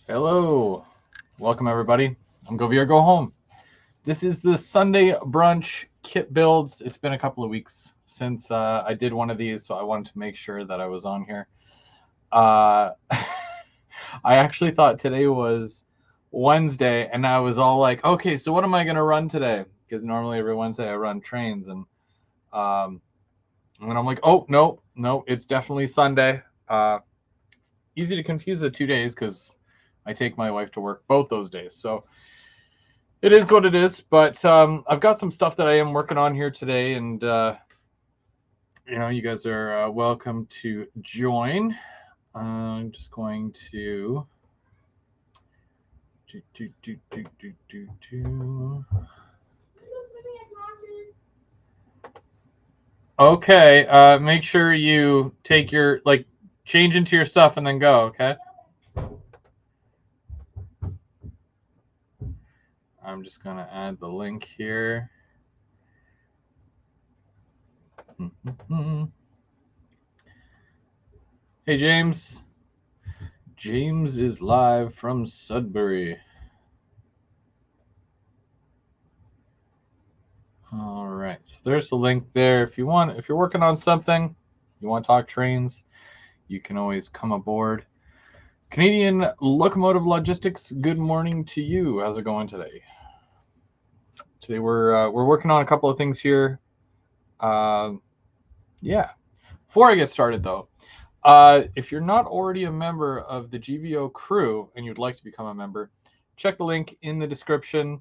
Hello, welcome everybody. I'm Go Veer Go Home. This is the Sunday brunch kit builds. It's been a couple of weeks since I did one of these, so I wanted to make sure that I was on here. Uh, I actually thought today was Wednesday, and I was all like, okay, so what am I going to run today? Because normally every Wednesday I run trains, um, and I'm like, oh, no, it's definitely Sunday. Easy to confuse the 2 days because I take my wife to work both those days. So it is what it is. But I've got some stuff that I am working on here today, and you guys are welcome to join. I'm just going to do. Okay, make sure you take your change into your stuff and then go. Okay. I'm just gonna add the link here. Hey, James. James is live from Sudbury. All right, so there's the link there. If you're working on something, you want to talk trains, you can always come aboard. Canadian Locomotive Logistics, good morning to you. How's it going today? Today we're working on a couple of things here. Yeah. Before I get started though, if you're not already a member of the GVO crew and you'd like to become a member, check the link in the description.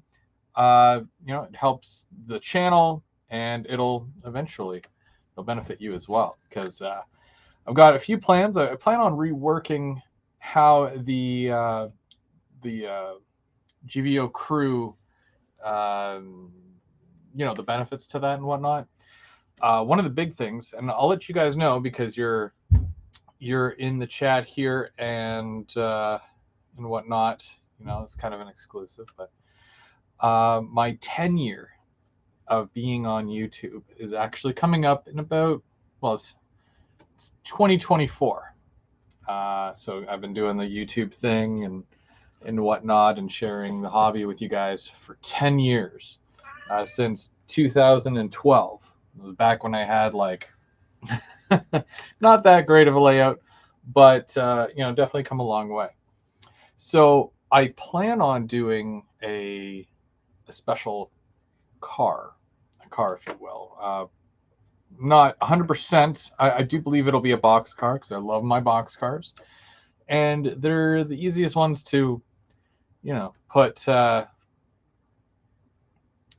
It helps the channel and it'll benefit you as well, because I've got a few plans. I plan on reworking how the GVO crew, the benefits to that and whatnot. One of the big things, and I'll let you guys know because you're in the chat here and whatnot. It's kind of an exclusive, but my 10-year of being on YouTube is actually coming up in about, it's 2024. So I've been doing the YouTube thing and whatnot and sharing the hobby with you guys for 10 years, since 2012. It was back when I had not that great of a layout, but definitely come a long way. So I plan on doing a special car, if you will. Not 100%. I do believe it'll be a box car because I love my box cars, and they're the easiest ones to, put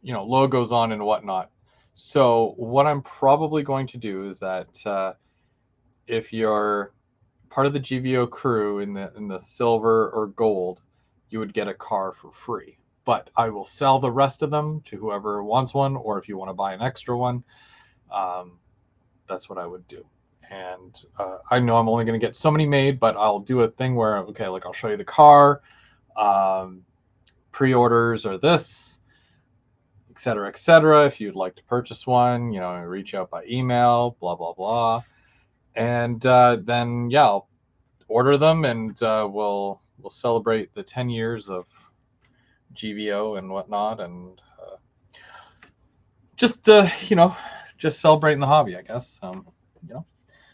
logos on and whatnot. So what I'm probably going to do is that if you're part of the GVO crew in the silver or gold, you would get a car for free. But I will sell the rest of them to whoever wants one, or if you want to buy an extra one, that's what I would do. And I know I'm only going to get so many made, but I'll do a thing where, okay, I'll show you the car, pre-orders are this, etc., etc. If you'd like to purchase one, reach out by email, blah, blah, blah. And then, I'll order them, and we'll celebrate the 10 years of GVO and whatnot, and just celebrating the hobby, I guess.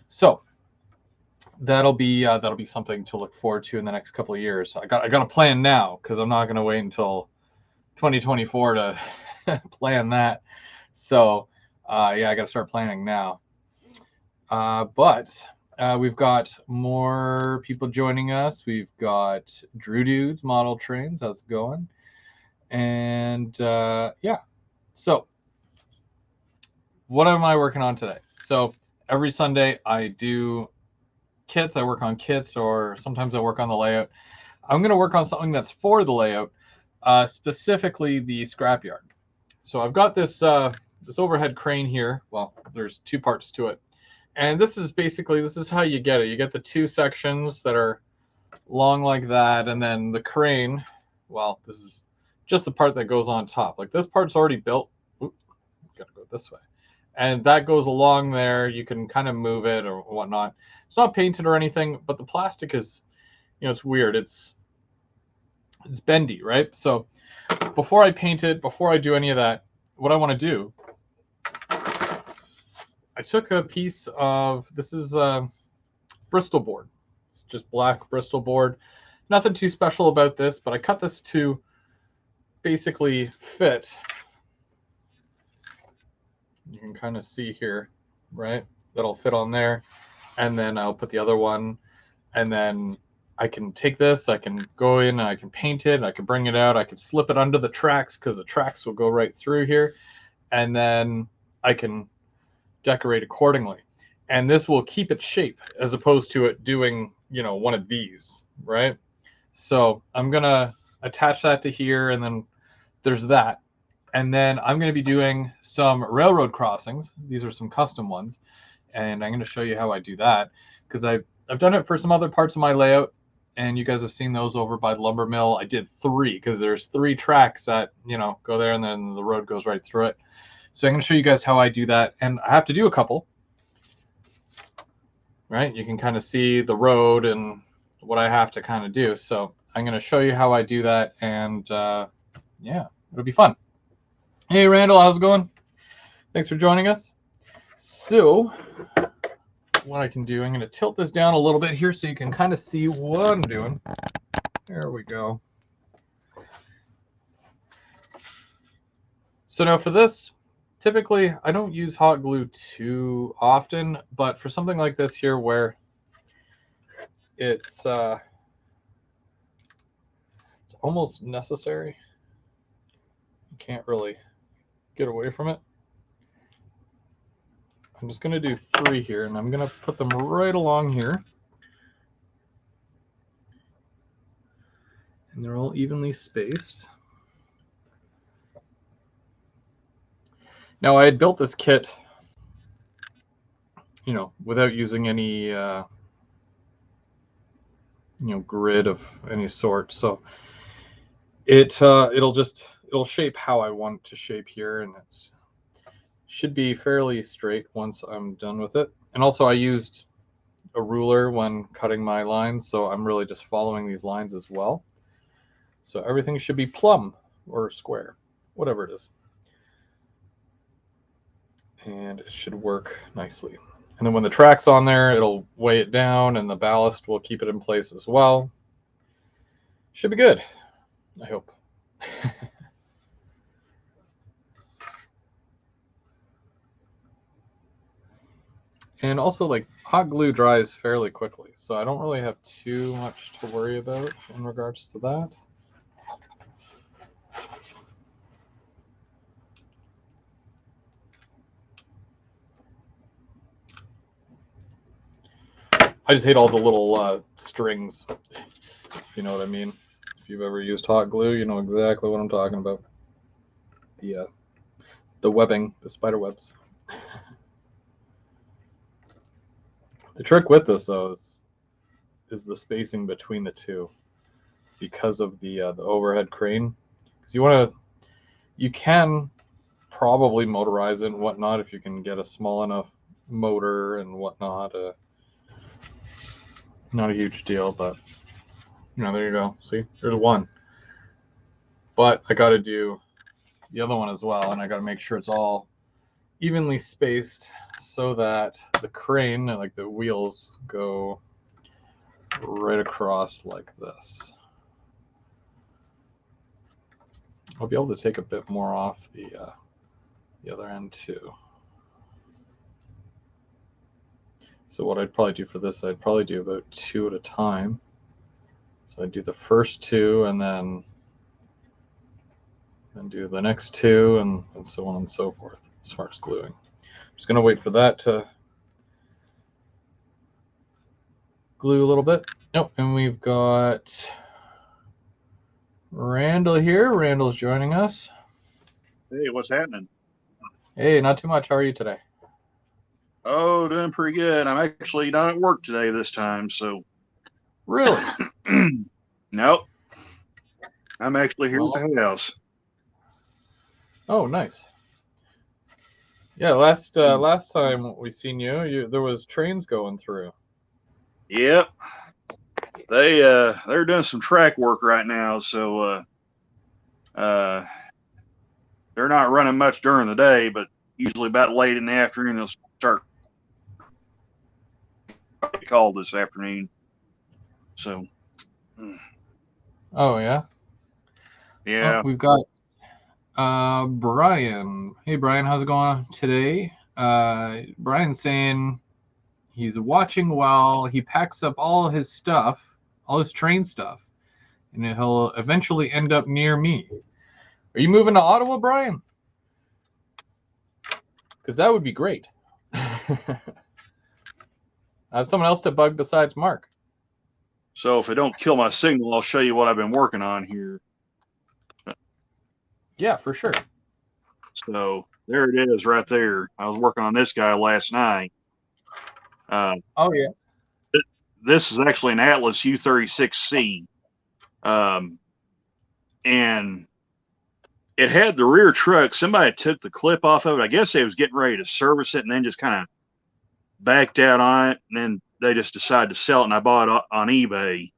So that'll be something to look forward to in the next couple of years. I got a plan now because I'm not going to wait until 2024 to plan that. So I got to start planning now. But we've got more people joining us. We've got Drew Dudes Model Trains. How's it going? And so what am I working on today? So every Sunday I do kits. I work on kits, or sometimes I work on the layout. I'm going to work on something that's for the layout, specifically the scrapyard. So I've got this overhead crane here. Well, there's two parts to it. And this is how you get it. You get the two sections that are long like that, and then the crane, this is just the part that goes on top. Like, this part's already built. Oop, gotta go this way. And that goes along there. You can kind of move it or whatnot. It's not painted or anything, but the plastic is, it's weird. It's it's bendy, right? So before I paint it, before I do any of that, what I want to do, I took a piece of, this is Bristol board. It's just black Bristol board. Nothing too special about this, but I cut this to basically fit. You can kind of see here, right? That'll fit on there. And then I'll put the other one, and then I can take this, I can go in and I can paint it, I can bring it out, I can slip it under the tracks because the tracks will go right through here, and then I can decorate accordingly. And this will keep its shape as opposed to it doing, you know, one of these, right? So I'm gonna attach that to here, and then there's that. And then I'm going to be doing some railroad crossings. These are some custom ones, and I'm going to show you how I do that, because I've done it for some other parts of my layout, and you guys have seen those over by the lumber mill. I did 3 because there's 3 tracks that, you know, go there, and then the road goes right through it. So I'm going to show you guys how I do that, and I have to do a couple, right? You can kind of see the road and what I have to kind of do. So I'm going to show you how I do that, and yeah, it'll be fun. Hey, Randall, how's it going? Thanks for joining us. So what I can do, I'm going to tilt this down a little bit here so you can kind of see what I'm doing. There we go. So now for this, typically I don't use hot glue too often, but for something like this here where it's almost necessary, you can't really get away from it. I'm just going to do 3 here, and I'm going to put them right along here. And they're all evenly spaced. Now, I had built this kit, you know, without using any, you know, grid of any sort. So it'll shape how I want it to shape here, and it's should be fairly straight once I'm done with it. And also I used a ruler when cutting my lines, so I'm really just following these lines as well. So everything should be plumb or square, whatever it is. And it should work nicely. And then when the track's on there, it'll weigh it down, and the ballast will keep it in place as well. Should be good, I hope. And also, like, hot glue dries fairly quickly, so I don't really have too much to worry about in regards to that. I just hate all the little strings, if you know what I mean. If you've ever used hot glue, you know exactly what I'm talking about. The webbing, the spider webs. The trick with this, though, is the spacing between the two, because of the overhead crane. Because you can probably motorize it and whatnot if you can get a small enough motor and whatnot. Not a huge deal, but you know, there you go. See, there's one. But I got to do the other one as well, and I got to make sure it's all evenly spaced so that the crane, like the wheels, go right across like this. I'll be able to take a bit more off the other end too. So what I'd probably do for this, I'd probably do about 2 at a time. So I'd do the first 2, and then do the next 2, and so on and so forth as far as gluing. I'm just going to wait for that to glue a little bit. Oh, and we've got Randall here. Randall's joining us. Hey, what's happening? Hey, not too much. How are you today? Oh, doing pretty good. I'm actually not at work today this time, so. Really? Nope. I'm actually here at the house. Oh, nice. Yeah, last time we seen you, there was trains going through. Yep. they're doing some track work right now, so they're not running much during the day, but usually about late in the afternoon they'll start call this afternoon. So Oh yeah. yeah. We've got Brian. Hey Brian, how's it going today? Brian's saying he's watching while he packs up all his stuff, all his train stuff, and he'll eventually end up near me. Are you moving to Ottawa, Brian? Because that would be great. I have someone else to bug besides Mark. So if it don't kill my signal, I'll show you what I've been working on here. Yeah, for sure. So there it is right there. I was working on this guy last night. Oh yeah. This is actually an Atlas U36C. And it had the rear truck. Somebody took the clip off of it. I guess they was getting ready to service it and then just kind of backed out on it. And then they just decided to sell it, and I bought it on eBay.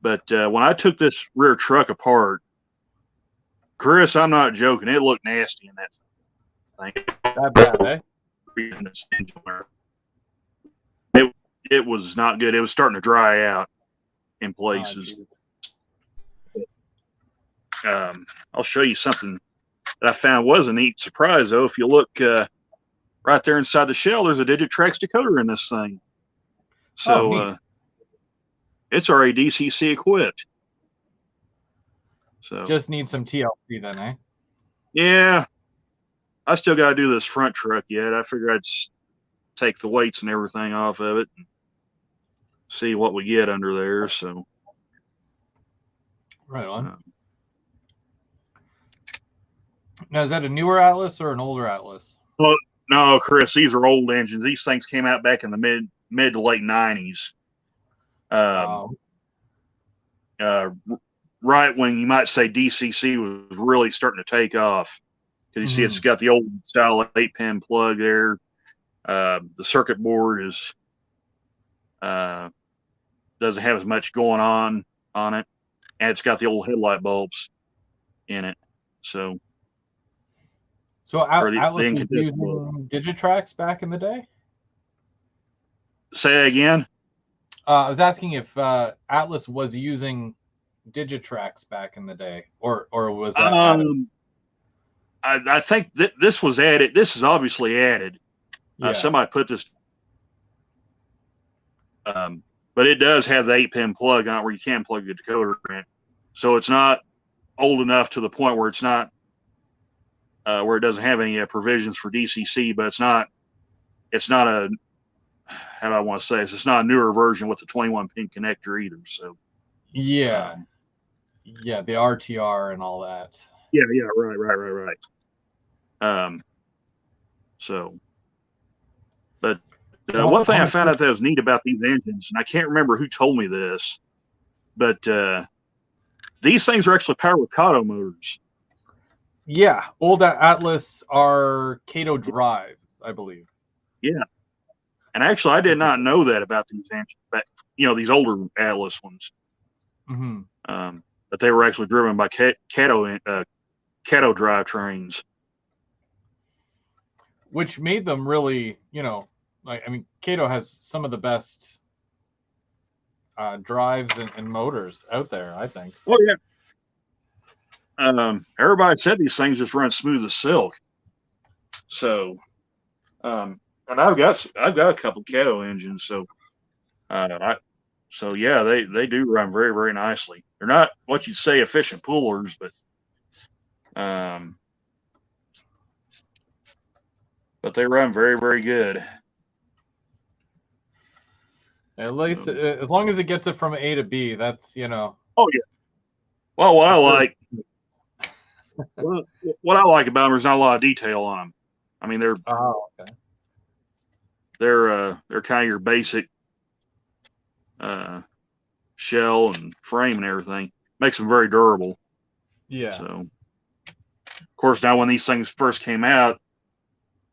But when I took this rear truck apart, Chris, I'm not joking. It looked nasty in that thing. That bad, eh? It was not good. It was starting to dry out in places. I'll show you something that I found was a neat surprise, though. If you look right there inside the shell, there's a Digitrax decoder in this thing. So it's already DCC equipped. So just need some TLC then, eh? Yeah. I still got to do this front truck yet. I figured I'd take the weights and everything off of it and see what we get under there. So right on. Now, is that a newer Atlas or an older Atlas? Well, no, Chris, these are old engines. These things came out back in the mid to late 90s. Right when you might say DCC was really starting to take off. Because you see it's got the old style 8-pin plug there. The circuit board is doesn't have as much going on it. And it's got the old headlight bulbs in it. So Atlas was using Digitrax back in the day? Say again? I was asking if Atlas was using Digitrax back in the day, or was that added? I think that this was added. This is obviously added. Yeah. Somebody put this, but it does have the 8-pin plug on it where you can plug the decoder in. So it's not old enough to the point where it's not where it doesn't have any provisions for DCC, but it's not a, how do I want to say this? It's not a newer version with the 21-pin connector either. So yeah, the RTR and all that. Yeah, right. So, but one thing I found out that was neat about these engines, and I can't remember who told me this, but these things are actually powered with Kato motors. Yeah, old Atlas are Kato drives, I believe. Yeah, and actually, I did not know that about these engines, but these older Atlas ones. But they were actually driven by Kato drivetrains, which made them really, Kato has some of the best drives and motors out there, I think. Oh yeah. Everybody said these things just run smooth as silk. So, and I've got a couple Kato engines, so yeah, they do run very, very nicely. They're not what you'd say efficient pullers, but they run very, very good. At least as long as it gets it from A to B, that's Oh yeah. Well, what I like about them is not a lot of detail on them. I mean, they're kind of your basic shell and frame and everything. Makes them very durable. Yeah. So, of course, now when these things first came out,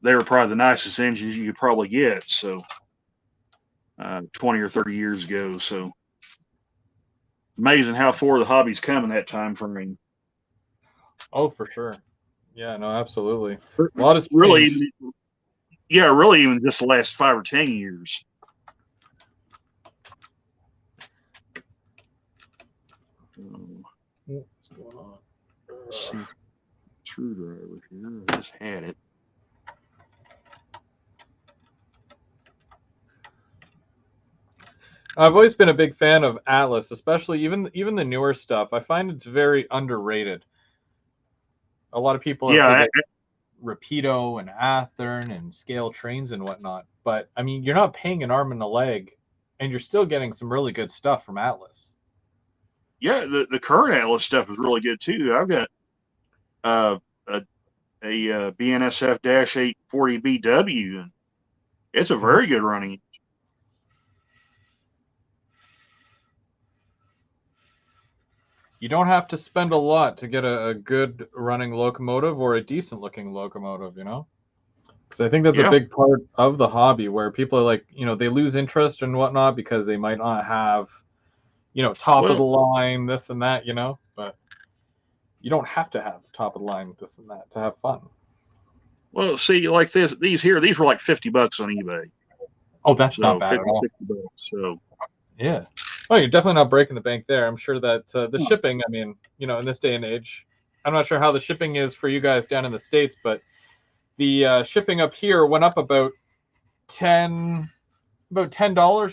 they were probably the nicest engines you could probably get. So, 20 or 30 years ago. So, amazing how far the hobby's come in that time for me. Oh, for sure. Yeah, no, absolutely. A lot has Really, changed. yeah, really, even just the last 5 or 10 years. What's going on? Let's see, screwdriver here. I just had it. I've always been a big fan of Atlas, especially even the newer stuff. I find it's very underrated. A lot of people are big Yeah, at Rapido and Athearn and scale trains and whatnot. But I mean, you're not paying an arm and a leg, and you're still getting some really good stuff from Atlas. yeah. The current Atlas stuff is really good too. I've got a BNSF-840BW, and it's a very good running. You don't have to spend a lot to get a good running locomotive or a decent looking locomotive, you know? Because I think that's a Yeah, big part of the hobby where people are like, they lose interest and whatnot because they might not have, top of the well, line, this and that, but you don't have to have top of the line, this and that to have fun. well. See, like these were like $50 on eBay. Oh, that's not So bad at 50, all. $60. So Yeah. Oh, you're definitely not breaking the bank there. I'm sure that the shipping, I mean, in this day and age, I'm not sure how the shipping is for you guys down in the States, but the shipping up here went up about $10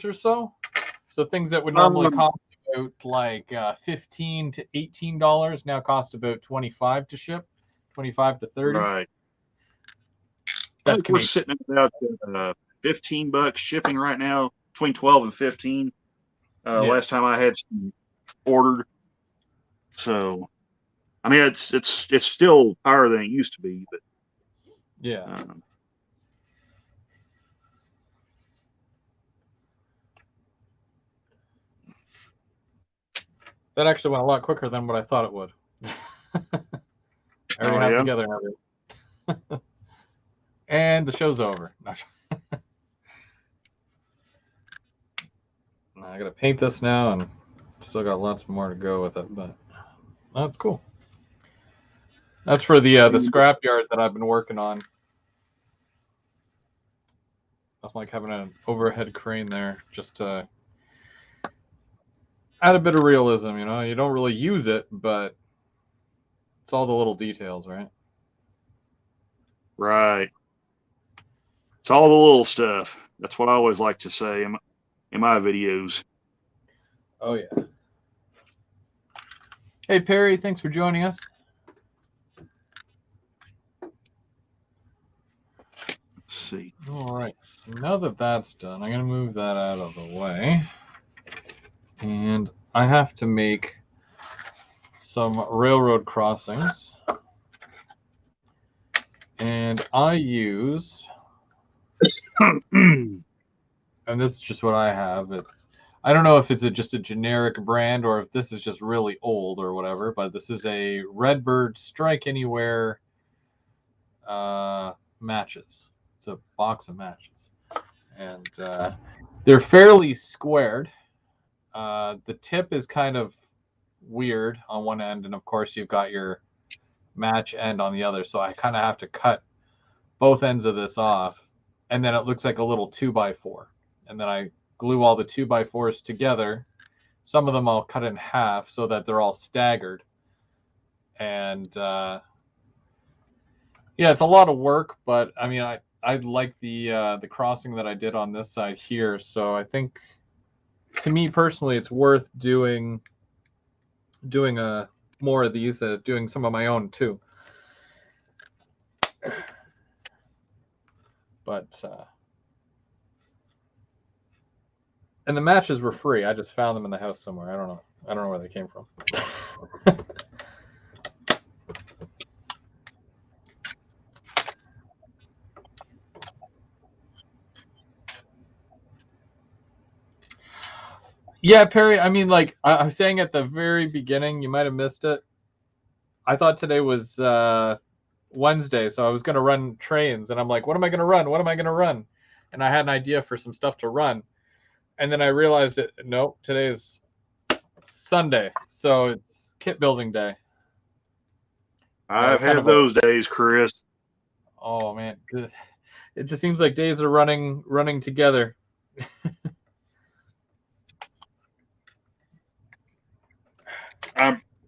or so. So things that would normally cost about like $15 to $18 now cost about 25 to ship, 25 to 30. right. I That's think we're Canadian. sitting at about $15 shipping right now, between 12 and 15. Yeah. Last time I had some ordered. So, I mean, it's still higher than it used to be, but Yeah. That actually went a lot quicker than what I thought it would. I already have yeah. together and everything. And the show's over. I gotta paint this now, and still got lots more to go with it, but that's cool. That's for the scrapyard that I've been working on. Nothing like having an overhead crane there just to add a bit of realism. You don't really use it, but it's all the little details, right? Right. It's all the little stuff. That's what I always like to say in my videos. Oh yeah. Hey Perry, thanks for joining us. Let's see. All right. So now that that's done, I'm gonna move that out of the way, and I have to make some railroad crossings, and I use, and this is just what I have. I don't know if it's just a generic brand or if this is just really old or whatever, but this is a Redbird Strike Anywhere matches. It's a box of matches, and they're fairly squared. The tip is kind of weird on one end, and of course you've got your match end on the other, so I kind of have to cut both ends of this off, and then it looks like a little 2x4, and then I glue all the 2x4s together. Some of them I'll cut in half so that they're all staggered, and yeah, it's a lot of work, but I mean, I like the crossing that I did on this side here, so I think, to me personally, it's worth doing more of these, doing some of my own too. But and the matches were free. I just found them in the house somewhere. I don't know where they came from. Yeah, Perry. I mean, like I was saying at the very beginning, you might have missed it. I thought today was Wednesday, so I was going to run trains, and I'm like, what am I going to run? What am I going to run? And I had an idea for some stuff to run, and then I realized that nope, today is Sunday, so it's kit building day. I've had those days, Chris. Oh man, it just seems like days are running together.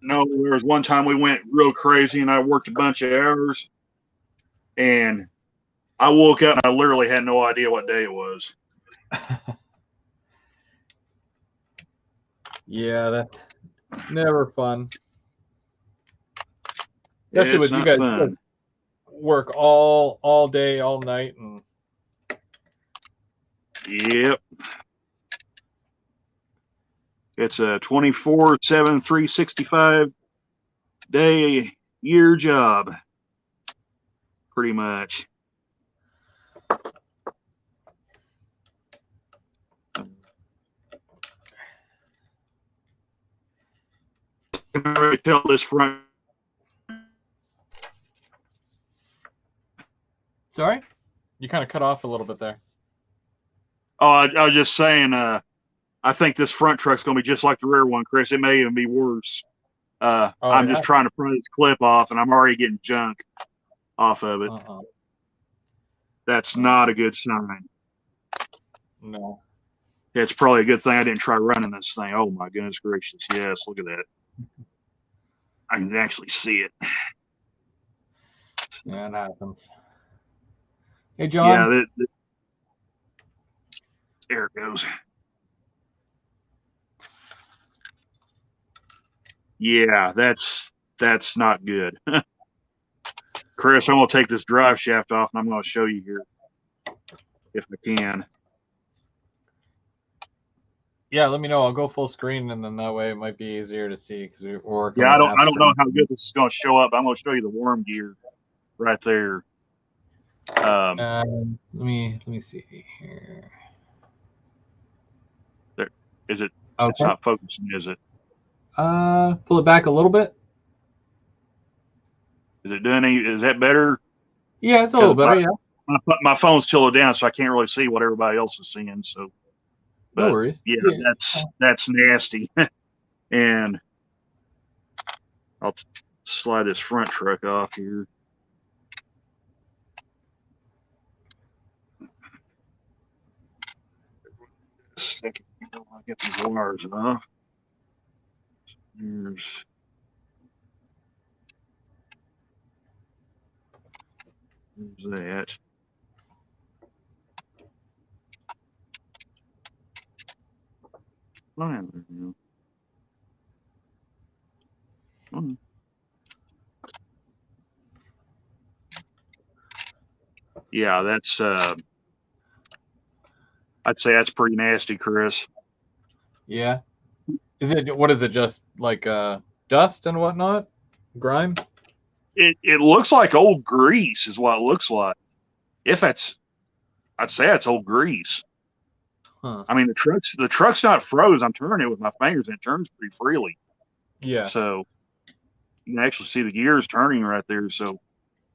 No, there was one time we went real crazy and I worked a bunch of hours and I woke up and I literally had no idea what day it was. Yeah, that's never fun. Especially with you guys work all day, all night, and yep. It's a 24/7, 365 day year job. Pretty much. Tell this front. Sorry, you kind of cut off a little bit there. Oh, I was just saying. I think this front truck's going to be just like the rear one, Chris. It may even be worse. I'm just trying to pry this clip off, and I'm already getting junk off of it. That's not a good sign. No. It's probably a good thing I didn't try running this thing. Oh, my goodness gracious. Yes, look at that. I can actually see it. Yeah, it happens. Hey, John. Yeah, there it goes. Yeah, that's not good. Chris, I'm going to take this drive shaft off, and I'm going to show you here if I can. Yeah, let me know. I'll go full screen, and then that way it might be easier to see because we're working. Yeah, I don't know how good this is going to show up. I'm going to show you the worm gear right there. Let me see here. There is it. Okay. It's not focusing, is it? Pull it back a little bit. Is it doing any? Is that better? Yeah, it's a little better. My phone's tilted down, so I can't really see what everybody else is seeing. So, no worries. Yeah, that's nasty. And I'll slide this front truck off here. Second, I'll get these wires off. There's that. Yeah, that's I'd say that's pretty nasty, Chris. Yeah. What is it, just like dust and whatnot? Grime? It looks like old grease is what it looks like. I'd say that's old grease. Huh. I mean, the truck's not froze. I'm turning it with my fingers, and it turns pretty freely. Yeah. So you can actually see the gears turning right there. So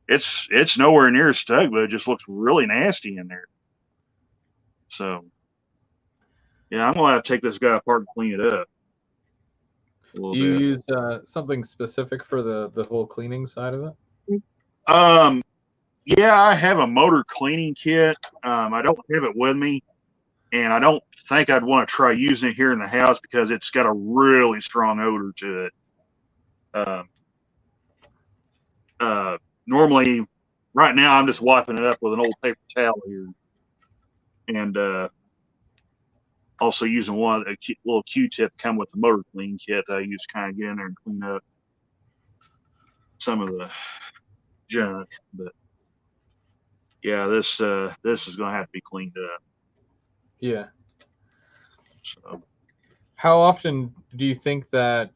it's nowhere near stuck, but it just looks really nasty in there. So yeah, I'm gonna have to take this guy apart and clean it up. Do you use something specific for the whole cleaning side of it? Yeah, I have a motor cleaning kit. I don't have it with me, and I don't think I'd want to try using it here in the house because it's got a really strong odor to it. Normally, right now, I'm just wiping it up with an old paper towel here, and also using one a little Q-tip come with the motor clean kit that I use to kind of get in there and clean up some of the junk. But yeah, this is going to have to be cleaned up. Yeah. So, how often do you think that?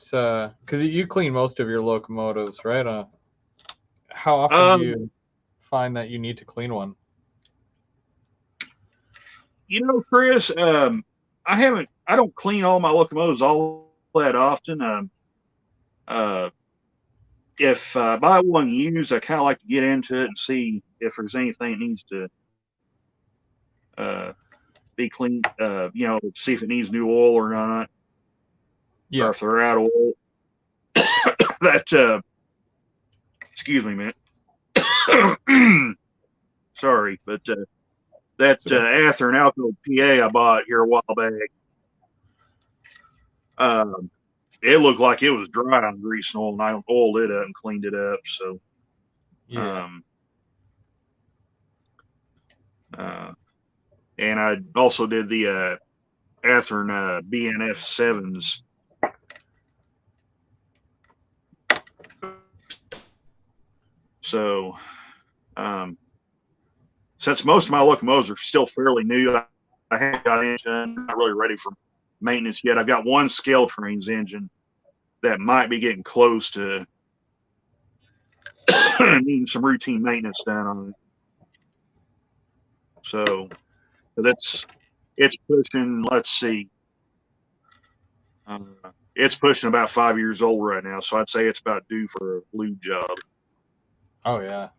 Because you clean most of your locomotives, right? How often do you find that you need to clean one? You know, Chris, I don't clean all my locomotives all that often. If I buy one used, I kind of like to get into it and see if there's anything that needs to be cleaned. See if it needs new oil or not. Yeah. or if they're out of oil. That excuse me, man. Sorry, but that Athearn alkyl PA I bought here a while back, it looked like it was dry on grease and oil, and I oiled it up and cleaned it up. So, Yeah. And I also did the Athearn BNF 7s. So, since most of my locomotives are still fairly new, I haven't got engine, not really ready for maintenance yet. I've got one scale trains engine that might be getting close to needing some routine maintenance done on it. So it's pushing. Let's see, it's pushing about 5 years old right now. So I'd say it's about due for a lube job. Oh yeah.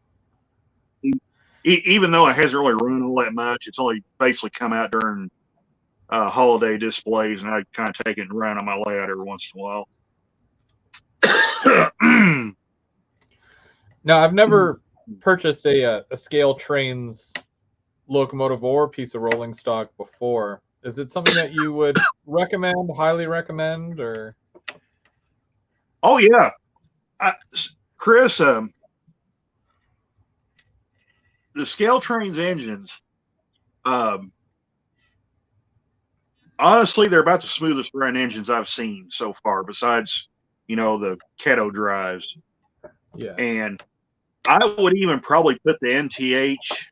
Even though it hasn't really run all that much, it's only basically come out during holiday displays, and I kind of take it and run on my layout every once in a while. Now, I've never purchased a scale trains locomotive or piece of rolling stock before. Is it something that you would recommend, highly recommend, or? Oh yeah, Chris, the scale trains engines, honestly, they're about the smoothest run engines I've seen so far, besides, the Keto drives. Yeah. And I would even probably put the MTH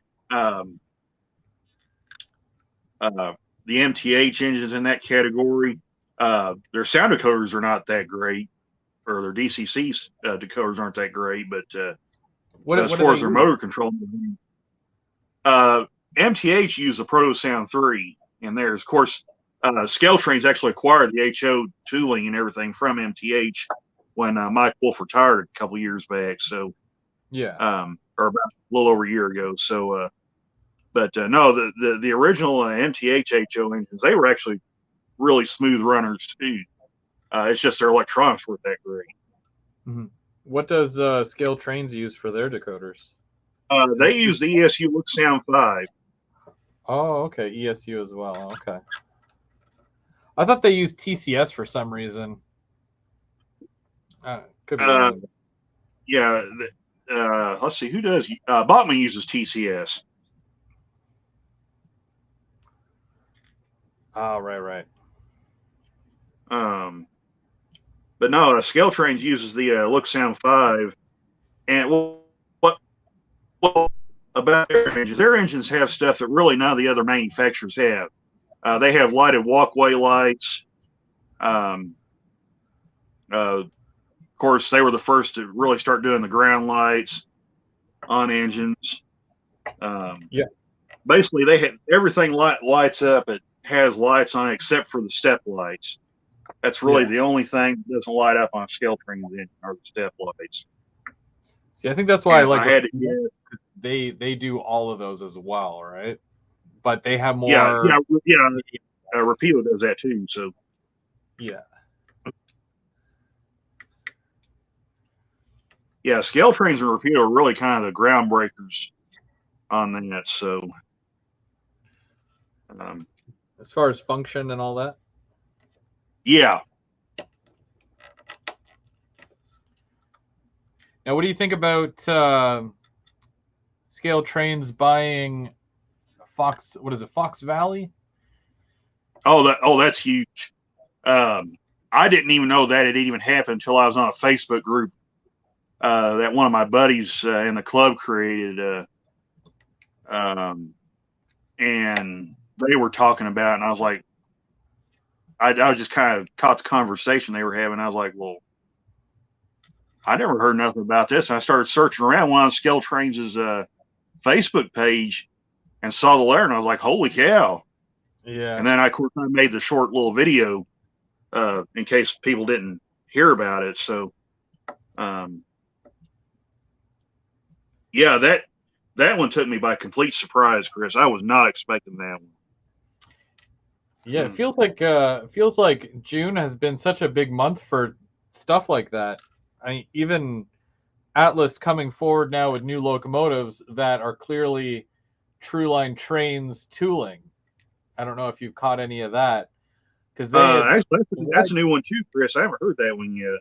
engines in that category. Their sound decoders are not that great, or their DCC decoders aren't that great, but as far as their motor control, MTH used the Proto Sound 3 in theirs. Of course, Scale Trains actually acquired the HO tooling and everything from MTH when Mike Wolf retired a couple years back. So, yeah, or about a little over a year ago. So, no, the original MTH HO engines, they were actually really smooth runners too. It's just their electronics weren't that great. Mm-hmm. What does Scale Trains use for their decoders? They use the ESU Look Sound 5. Oh, okay, ESU as well. Okay, I thought they used TCS for some reason. Could be wrong. Yeah, let's see, who does? Bachman uses TCS. Oh, right. But no, Scale Trains uses the Look Sound 5. And what about their engines? Their engines have stuff that really none of the other manufacturers have. They have lighted walkway lights. Of course, they were the first to really start doing the ground lights on engines. Yeah. Basically, they had everything lights up. It has lights on it except for the step lights. That's really the only thing that doesn't light up on Scale Trains engine are the step lights. See, I think that's why I like. I had to get, they do all of those as well, right? But they have more. Yeah. Rapido does that too. So yeah, Scale Trains and Rapido are really kind of the groundbreakers on that. So as far as function and all that. Yeah. Now, what do you think about Scale Trains buying Fox? What is it, Fox Valley? Oh, that's huge. I didn't even know that it even happened until I was on a Facebook group that one of my buddies in the club created, and they were talking about it, and I was like, I was just kind of caught the conversation they were having. I was like, well, I never heard nothing about this. And I started searching around one on Scale Trains' Facebook page and saw the letter, and I was like, holy cow. Yeah. And then, of course, I made the short little video in case people didn't hear about it. So, yeah, that one took me by complete surprise, Chris. I was not expecting that one. Yeah, it feels like June has been such a big month for stuff like that. I mean, even Atlas coming forward now with new locomotives that are clearly True Line Trains tooling. I don't know if you've caught any of that because they had Actually, that's a new one too, Chris. I haven't heard that one yet.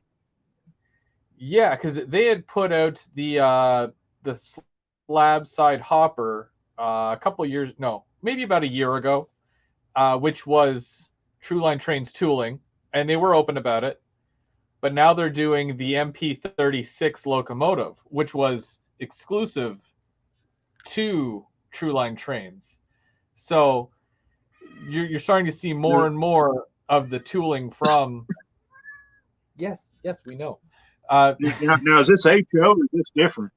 yeah, because they had put out the slab side hopper a couple years, no, maybe about a year ago, which was True Line Trains tooling, and they were open about it. But now they're doing the MP36 locomotive, which was exclusive to True Line Trains. So you're starting to see more and more of the tooling from. Yes, yes, we know. Uh, Now, is this HO or is this different?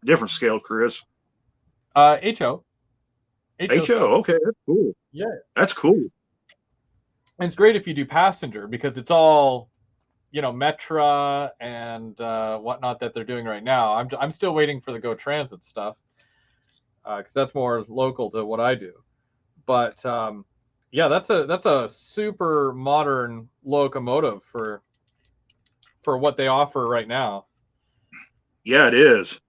Different scale, Chris. HO. HO stuff. HO. Okay, that's cool. Yeah. That's cool. And it's great if you do passenger because it's all, Metra and whatnot that they're doing right now. I'm still waiting for the Go Transit stuff because that's more local to what I do. But yeah, that's a super modern locomotive for what they offer right now. Yeah, it is.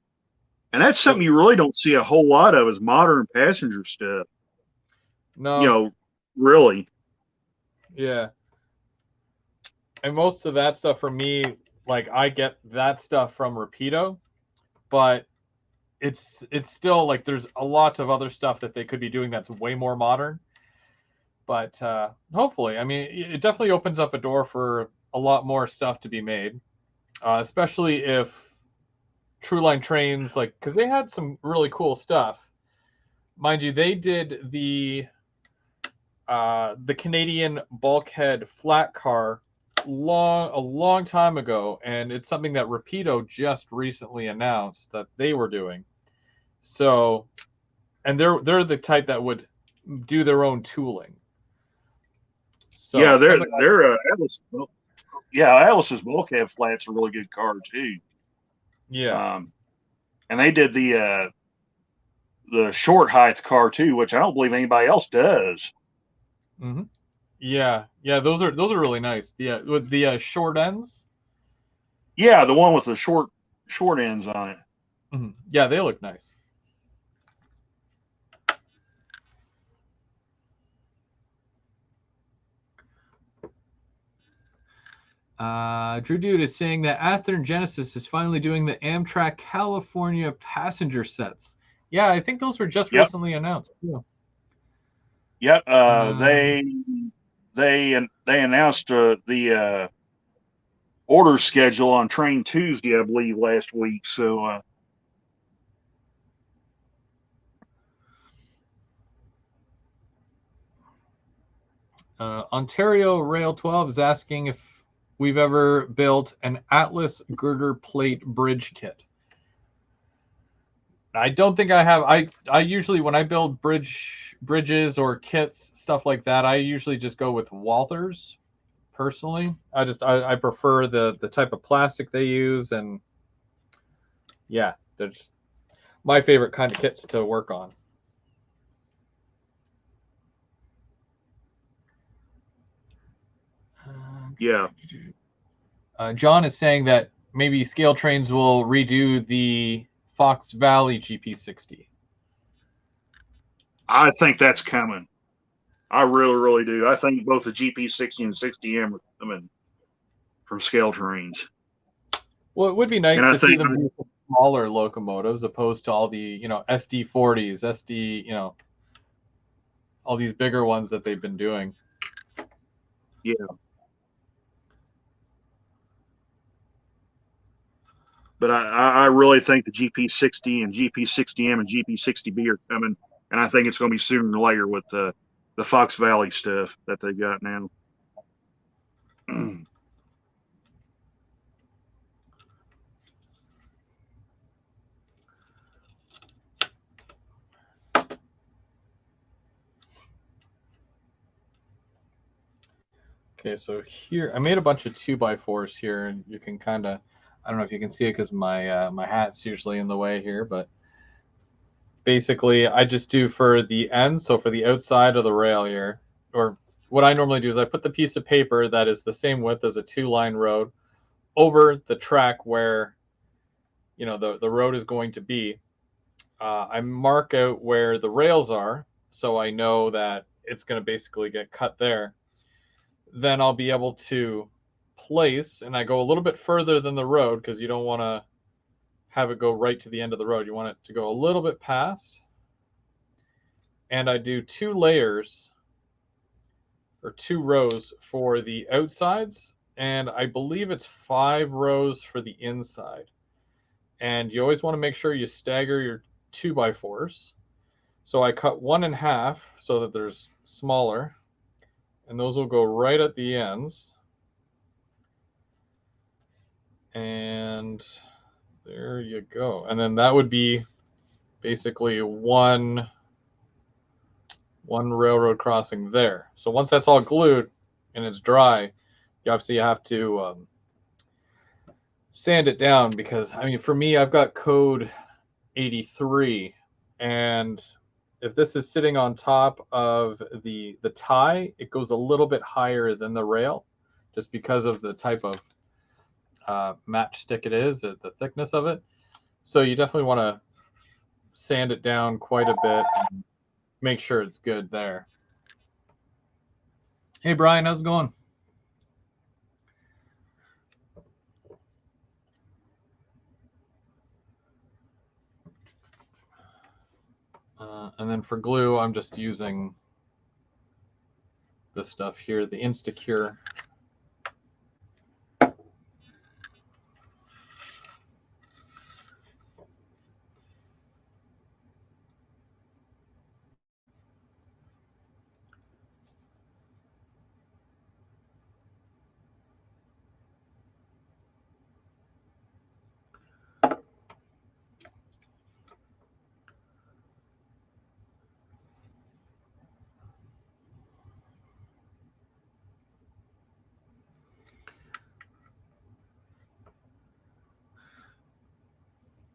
And that's something you really don't see a whole lot of is modern passenger stuff. No. Really. Yeah. And most of that stuff for me, like I get that stuff from Rapido, but it's still like there's a lot of other stuff that they could be doing that's way more modern. But hopefully, I mean, it definitely opens up a door for a lot more stuff to be made, especially if True Line Trains, like, because they had some really cool stuff. Mind you, they did the Canadian bulkhead flat car a long time ago, and it's something that Rapido just recently announced that they were doing. So, and they're the type that would do their own tooling. So yeah, they're Atlas. Yeah, Atlas's bulkhead flat's a really good car too. Yeah. And they did the short height car too, which I don't believe anybody else does. Mm-hmm. Yeah, those are really nice. The with the short ends. Yeah, the one with the short ends on it. Mm-hmm. Yeah, they look nice. Drew Dude is saying that Athearn Genesis is finally doing the Amtrak California passenger sets. Yeah, I think those were just recently announced. Yeah. Yep. They announced the order schedule on train Tuesday, I believe, last week. So Ontario Rail 12 is asking if we've ever built an Atlas girder plate bridge kit. I don't think I have. I usually when I build bridges or kits, stuff like that, I usually just go with Walthers. Personally, I prefer the type of plastic they use, and yeah, they're just my favorite kind of kits to work on. yeah. John is saying that maybe Scale Trains will redo the Fox Valley GP60. I think that's coming. I really, really do. I think both the GP60 and 60M are coming from Scale Trains. Well, it would be nice And to see them do smaller locomotives opposed to all the SD40s, SD all these bigger ones that they've been doing. Yeah. But I really think the GP60 and GP60M and GP60B are coming, and I think it's going to be sooner or later with the Fox Valley stuff that they got now. Okay, so here I made a bunch of 2x4s here, and you can kind of, I don't know if you can see it because my hat's usually in the way here, but basically I just do for the ends, so for the outside of the rail here, or what I normally do is I put the piece of paper that is the same width as a 2-line road over the track where, you know, the road is going to be. I mark out where the rails are, so I know that it's going to basically get cut there. Then I'll be able to place, and I go a little bit further than the road because you don't want to have it go right to the end of the road. You want it to go a little bit past. And I do 2 layers or 2 rows for the outsides, and I believe it's 5 rows for the inside. And you always want to make sure you stagger your 2x4s. So I cut 1 in half so that there's smaller, and those will go right at the ends. And there you go. And then that would be basically one railroad crossing there. So once that's all glued and it's dry, you obviously have to sand it down, because I mean, for me, I've got code 83, and if this is sitting on top of the tie, it goes a little bit higher than the rail, just because of the type of matchstick it is, the thickness of it. So you definitely want to sand it down quite a bit and make sure it's good there. Hey Brian, how's it going? And then for glue, I'm just using this stuff here, the Instacure.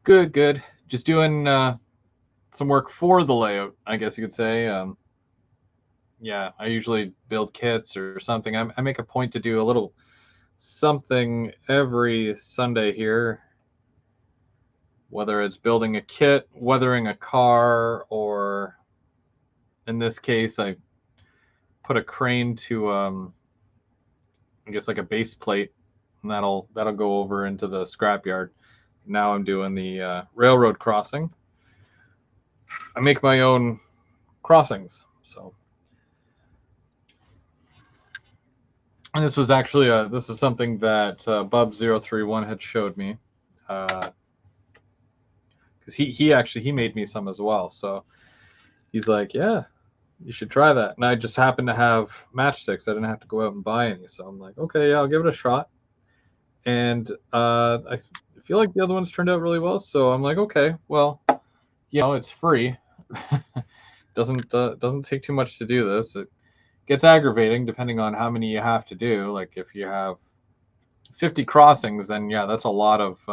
Good. Just doing some work for the layout, I guess you could say. Yeah, I usually build kits or something. I make a point to do a little something every Sunday here, whether it's building a kit, weathering a car, or in this case, I put a crane to, I guess like a base plate, and that'll go over into the scrapyard. Now I'm doing the railroad crossing. I make my own crossings, so. And this was actually this is something that Bub031 had showed me, because he made me some as well. So he's like, yeah, you should try that. And I just happened to have matchsticks. I didn't have to go out and buy any. So I'm like, okay, yeah, I'll give it a shot. And I feel like the other ones turned out really well. So I'm like, okay, well, you know, it's free. Doesn't take too much to do this. It gets aggravating depending on how many you have to do. Like if you have 50 crossings, then yeah, that's a lot of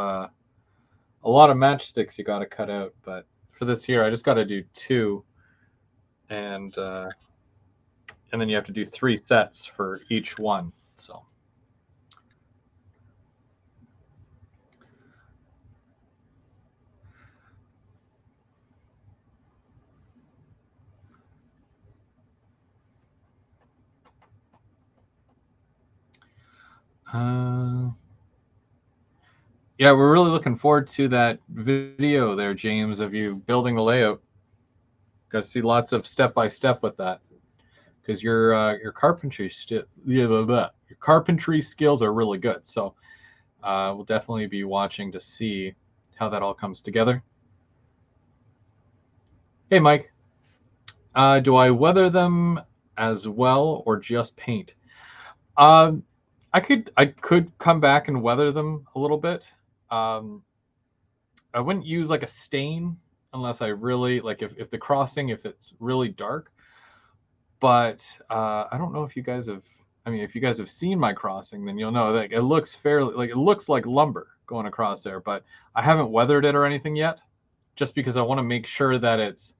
matchsticks you got to cut out. But for this here, I just got to do 2, and then you have to do 3 sets for each one. So. Yeah, we're really looking forward to that video there, James, of you building the layout. Got to see lots of step-by-step with that, because your carpentry skills are really good. So we'll definitely be watching to see how that all comes together. Hey, Mike. Do I weather them as well or just paint? I could come back and weather them a little bit. I wouldn't use like a stain unless I really like if the crossing, if it's really dark. But I don't know if you guys have. I mean, if you guys have seen my crossing, then you'll know that it looks fairly like it looks like lumber going across there. But I haven't weathered it or anything yet, just because I want to make sure that it's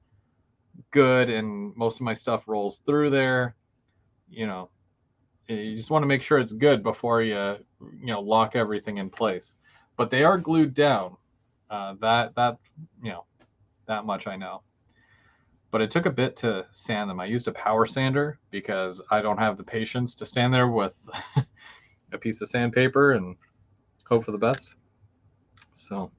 good and most of my stuff rolls through there. you just want to make sure it's good before you lock everything in place. But they are glued down. That much I know. But it took a bit to sand them. I used a power sander because I don't have the patience to stand there with a piece of sandpaper and hope for the best. So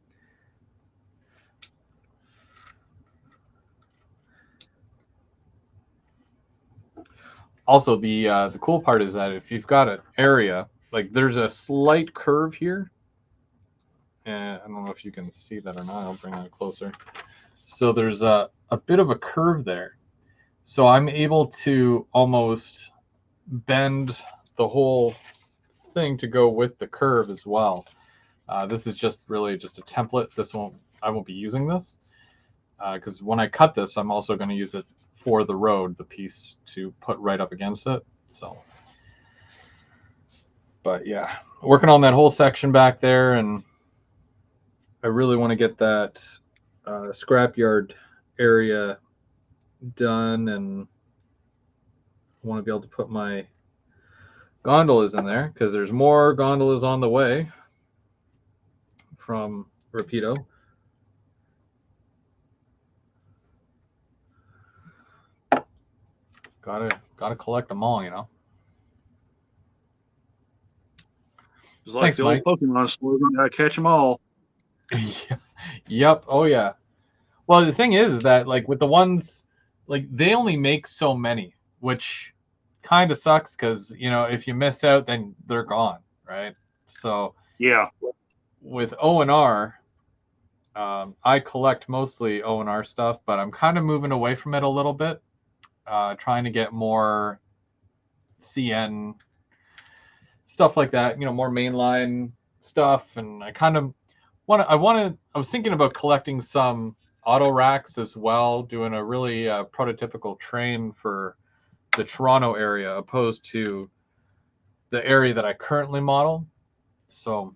also the cool part is that if you've got an area, like there's a slight curve here. And I don't know if you can see that or not. I'll bring it closer. So there's a bit of a curve there. So I'm able to almost bend the whole thing to go with the curve as well. This is just really just a template. I won't be using this because when I cut this, I'm also going to use it for the road, the piece to put right up against it. So, but yeah, working on that whole section back there, and I really want to get that scrapyard area done, and I want to be able to put my gondolas in there because there's more gondolas on the way from Rapido. Gotta collect them all, It's like the old Pokemon slogan, gotta catch them all. Yep. Oh yeah. Well, the thing is that like with the ones, like they only make so many, which kind of sucks because if you miss out, then they're gone, right? So yeah, with O&R, I collect mostly O&R stuff, but I'm kind of moving away from it a little bit, trying to get more CN stuff like that, more mainline stuff, and I was thinking about collecting some auto racks as well, doing a really prototypical train for the Toronto area opposed to the area that I currently model. So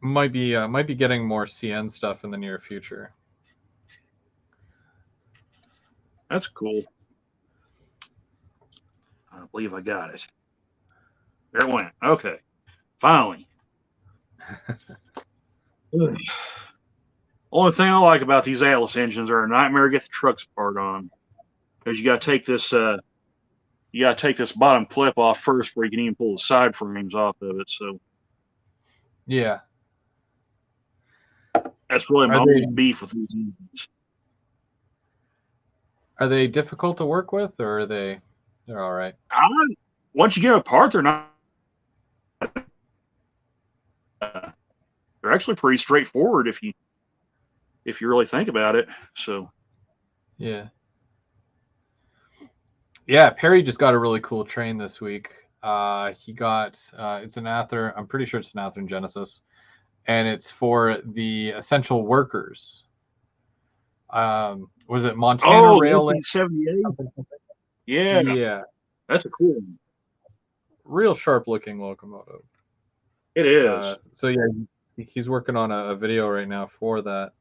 might be getting more CN stuff in the near future. That's cool. I believe I got it. There it went. Okay. Finally. Only thing I like about these Atlas engines are a nightmare to get the trucks apart on, because you got to take this bottom clip off first before you can even pull the side frames off of it. So yeah, that's really my only beef with these engines. Are they difficult to work with, or they're all right? Once you get them apart, they're not. They're actually pretty straightforward if you really think about it. So yeah, Perry just got a really cool train this week. He got it's an Ather. I'm pretty sure it's an Ather Genesis, and it's for the essential workers. Was it Montana Rail? 1978. Yeah, that's a cool one. Real sharp looking locomotive. It is. So yeah, he's working on a video right now for that,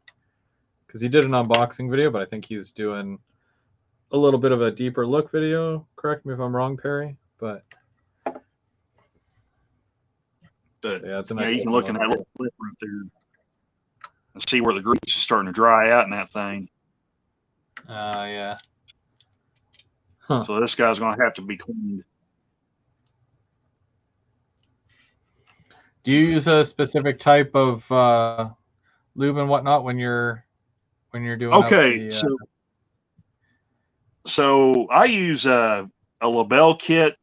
because he did an unboxing video, but I think he's doing a little bit of a deeper look video. Correct me if I'm wrong, Perry, but yeah, it's a nice. You can look in that little clip right there and see where the grease is starting to dry out in that thing. Yeah. Huh. So this guy's going to have to be cleaned. Do you use a specific type of lube and whatnot when you're doing? Okay, so I use a label kit.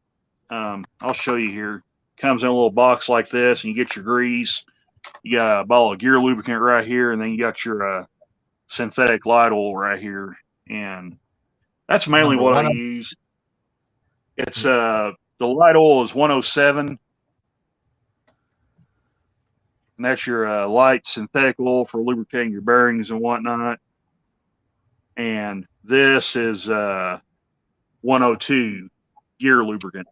I'll show you here. Comes in a little box like this, and you get your grease. You got a bottle of gear lubricant right here, and then you got your synthetic light oil right here, and that's mainly what I use. It's the light oil is 107. And that's your light synthetic oil for lubricating your bearings and whatnot. And this is 102 gear lubricant.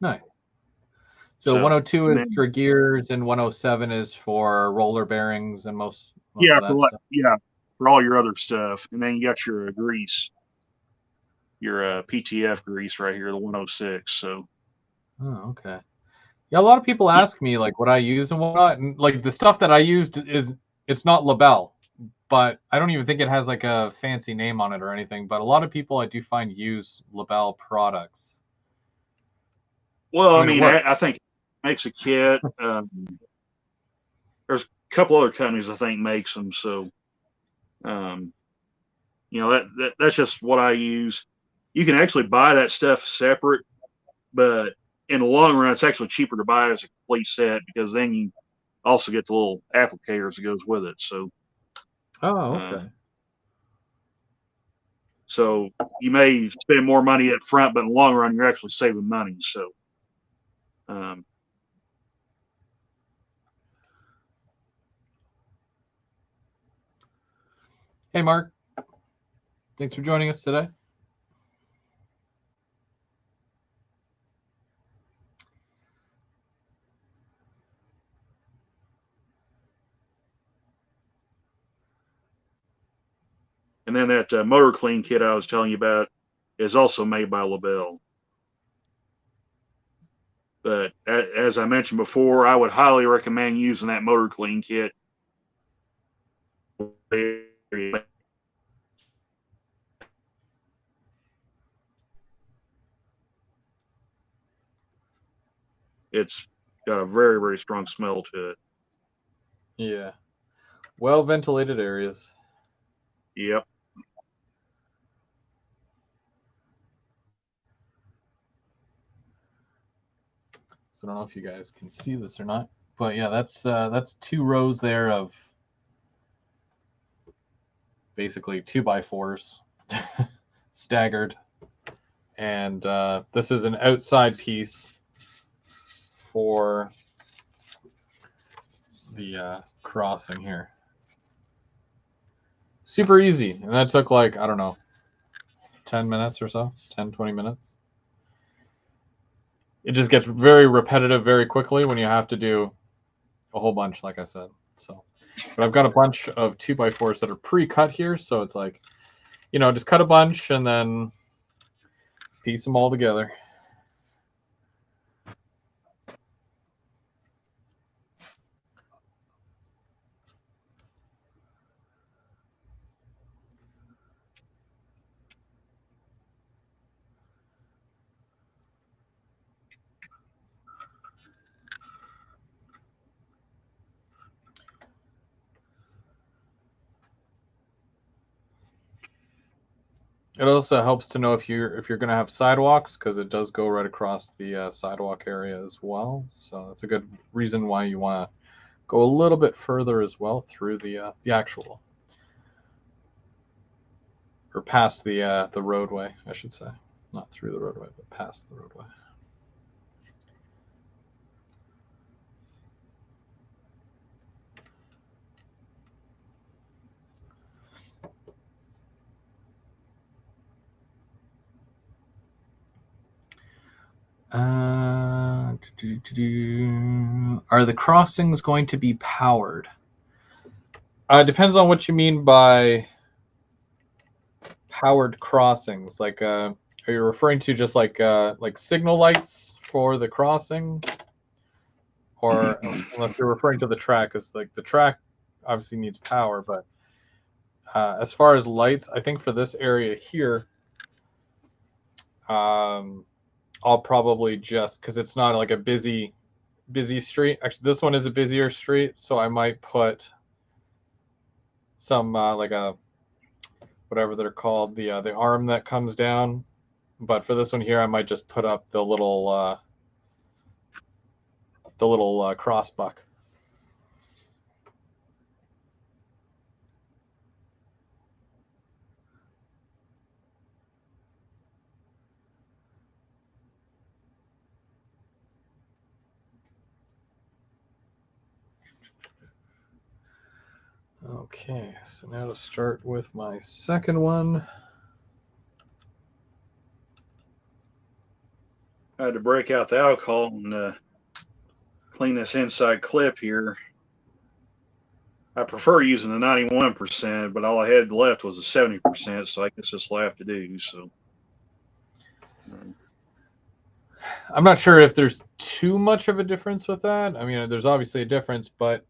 Nice. So 102 is for gears, and 107 is for roller bearings and most for all your other stuff. And then you got your grease. PTF grease right here, the 106. So. Oh, okay. Yeah, a lot of people ask me like what I use and whatnot, and like the stuff that I used it's not Labelle, but I don't even think it has like a fancy name on it or anything. But a lot of people I do find use Labelle products. Well, I It mean, works. I think it makes a kit. There's a couple other companies I think makes them. So, um, that's just what I use. You can actually buy that stuff separate, but in the long run, it's actually cheaper to buy as a complete set because then you also get the little applicators that goes with it. So, Oh, uh, okay. so you may spend more money up front, but in the long run, you're actually saving money. So, um, Hey, Mark. Thanks for joining us today. and then that motor clean kit I was telling you about is also made by Labelle. But as I mentioned before, I would highly recommend using that motor clean kit. It's got a very, very strong smell to it. Yeah. Well ventilated areas. Yep. So I don't know if you guys can see this or not, but yeah, that's 2 rows there of basically 2x4s staggered, and this is an outside piece for the crossing here. Super easy, and that took like, I don't know, 10 minutes or so, 10-20 minutes. It just gets very repetitive very quickly when you have to do a whole bunch, like I said. So, but I've got a bunch of 2x4s that are pre-cut here, so it's like, just cut a bunch and then piece them all together. It also helps to know if you're going to have sidewalks, because it does go right across the sidewalk area as well. So that's a good reason why you want to go a little bit further as well through the actual, or past the roadway, I should say, not through the roadway, but past the roadway. Are the crossings going to be powered? Depends on what you mean by powered crossings. Like, are you referring to just like signal lights for the crossing, or unless you're referring to the track? Because like the track obviously needs power, but as far as lights, I think for this area here, I'll probably just, because it's not like a busy street. Actually, this one is a busier street, so I might put some like a, whatever they're called, the arm that comes down. But for this one here, I might just put up the little cross buck. Okay, so now to start with my second one. I had to break out the alcohol and clean this inside clip here. I prefer using the 91%, but all I had left was the 70%, so I guess this will have to do. So, I'm not sure if there's too much of a difference with that. I mean, there's obviously a difference, but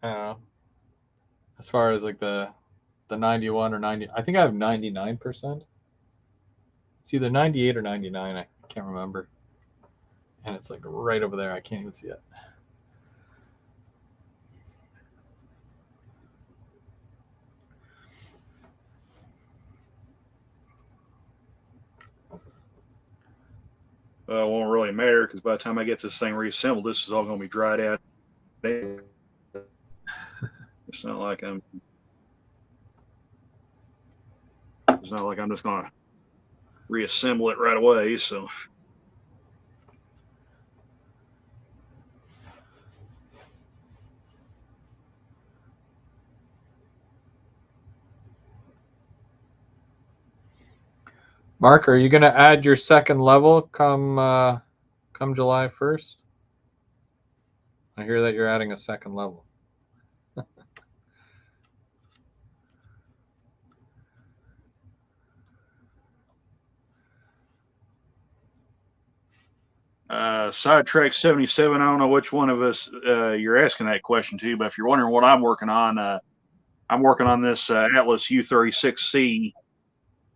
I don't know. As far as like the 91 or 90, I think I have 99%. It's either 98 or 99. I can't remember. And it's like right over there. I can't even see it. It won't really matter because by the time I get this thing reassembled, this is all going to be dried out. It's not like I'm just going to reassemble it right away. So. Mark, are you going to add your second level come July 1st? I hear that you're adding a second level. Sidetrack 77. I don't know which one of us you're asking that question to, but if you're wondering what I'm working on this Atlas U36C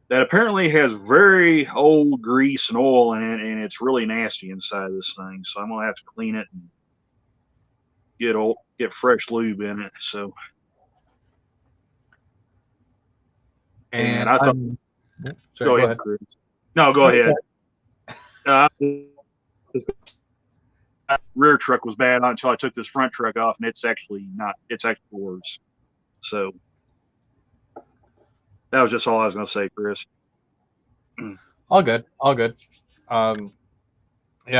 that apparently has very old grease and oil in it, and it's really nasty inside this thing. So I'm gonna have to clean it and get fresh lube in it. So, and I thought, sorry, go ahead, Chris. No, go ahead. Rear truck was bad until I took this front truck off, and it's actually not. It's actually worse. So that was just all I was going to say, Chris. All good. Yeah,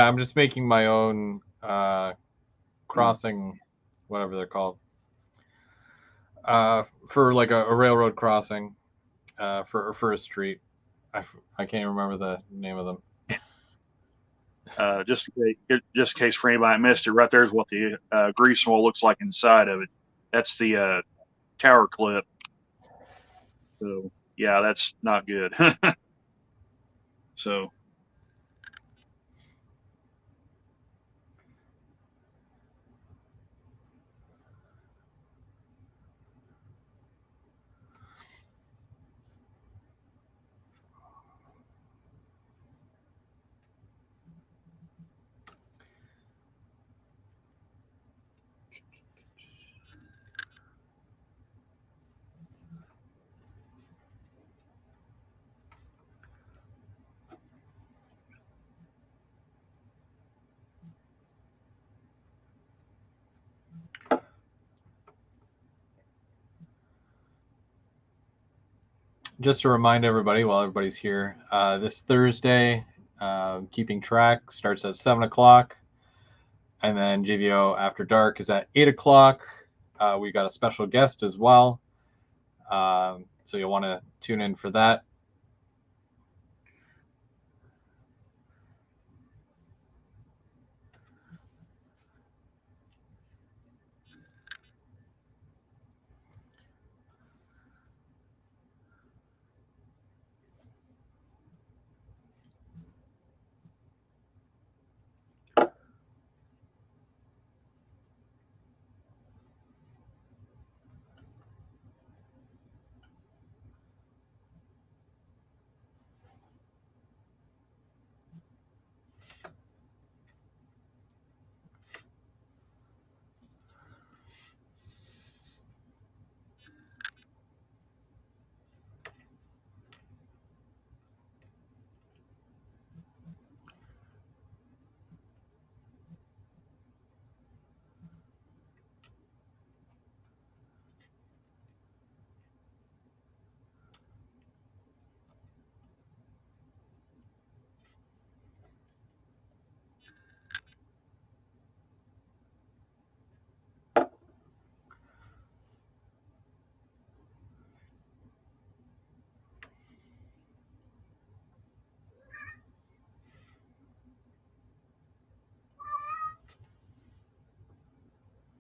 I'm just making my own crossing, whatever they're called, for like a railroad crossing, for a street. I can't remember the name of them. Just in case for anybody missed it, right there's what the grease and oil looks like inside of it. That's the tower clip. So yeah, that's not good. So. Just to remind everybody while everybody's here, this Thursday, Keeping Track starts at 7 o'clock. And then JVO After Dark is at 8 o'clock. We got a special guest as well. So you'll want to tune in for that.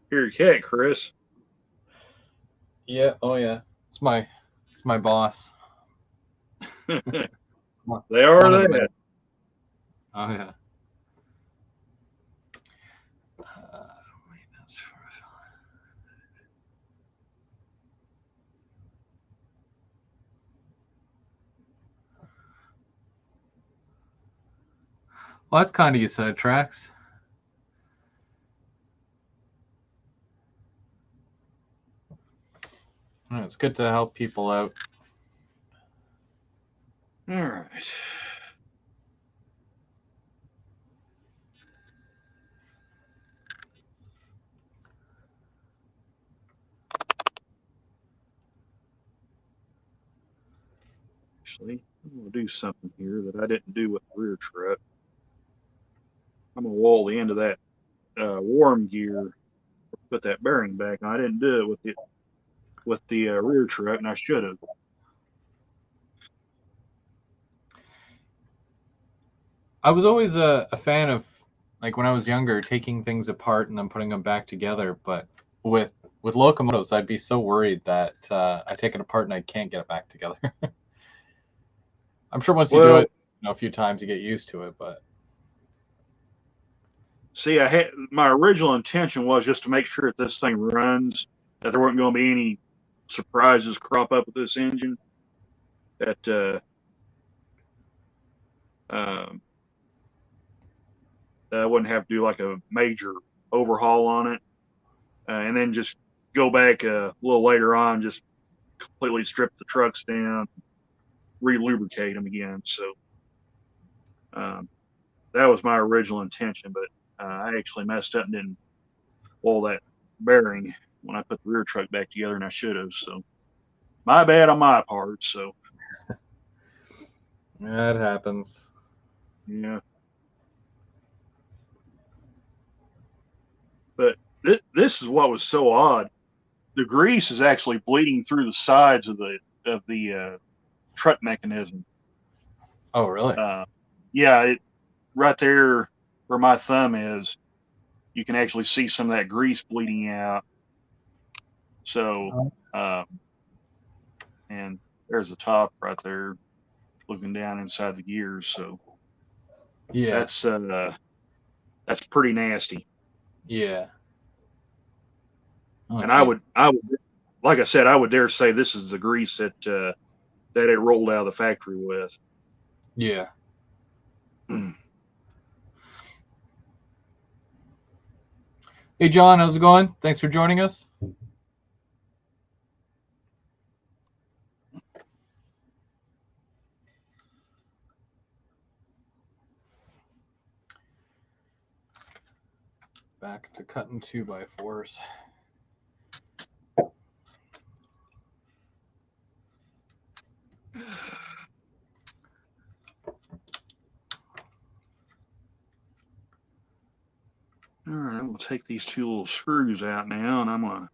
Here, cat, Chris. Yeah. Oh yeah. It's my boss. They are One of them. that. Oh yeah. Well, that's kind of you sidetracks. It's good to help people out. All right. Actually, I'm going to do something here that I didn't do with the rear truck. I'm going to wall the end of that warm gear, put that bearing back on. I didn't do it with the rear truck, and I should have. I was always a fan of, like when I was younger, taking things apart and then putting them back together. But with locomotives, I'd be so worried that I take it apart and I can't get it back together. I'm sure once you do it, a few times, you get used to it. But see, I had my original intention was just to make sure that this thing runs, that there weren't going to be any surprises crop up with this engine. That I wouldn't have to do like a major overhaul on it, and then just go back a little later on, just completely strip the trucks down, re-lubricate them again. So that was my original intention, but I actually messed up and didn't wall that bearing when I put the rear truck back together, and I should have. So my bad on my part. So it happens. yeah. But this is what was so odd. The grease is actually bleeding through the sides of the truck mechanism. Oh, really? Yeah, right there where my thumb is, you can actually see some of that grease bleeding out. So, and there's the top right there, looking down inside the gears. So, yeah, that's pretty nasty. yeah. Oh, And geez. I would, like I said, I would dare say this is the grease that it rolled out of the factory with. Yeah. Hey, John, how's it going? Thanks for joining us. Back to cutting 2x4s. All right, I'm gonna take these two little screws out now, and I'm gonna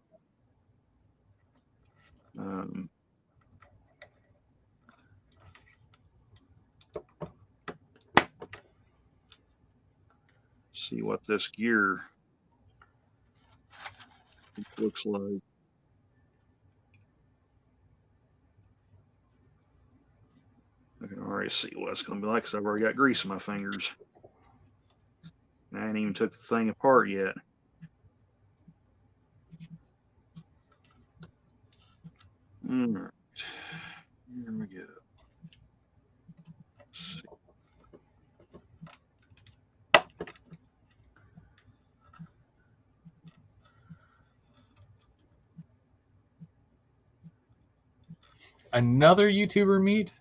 see what this gear looks like. I can already see what it's gonna be like because I've already got grease in my fingers. I ain't even took the thing apart yet. All right, here we go. Another YouTuber meet?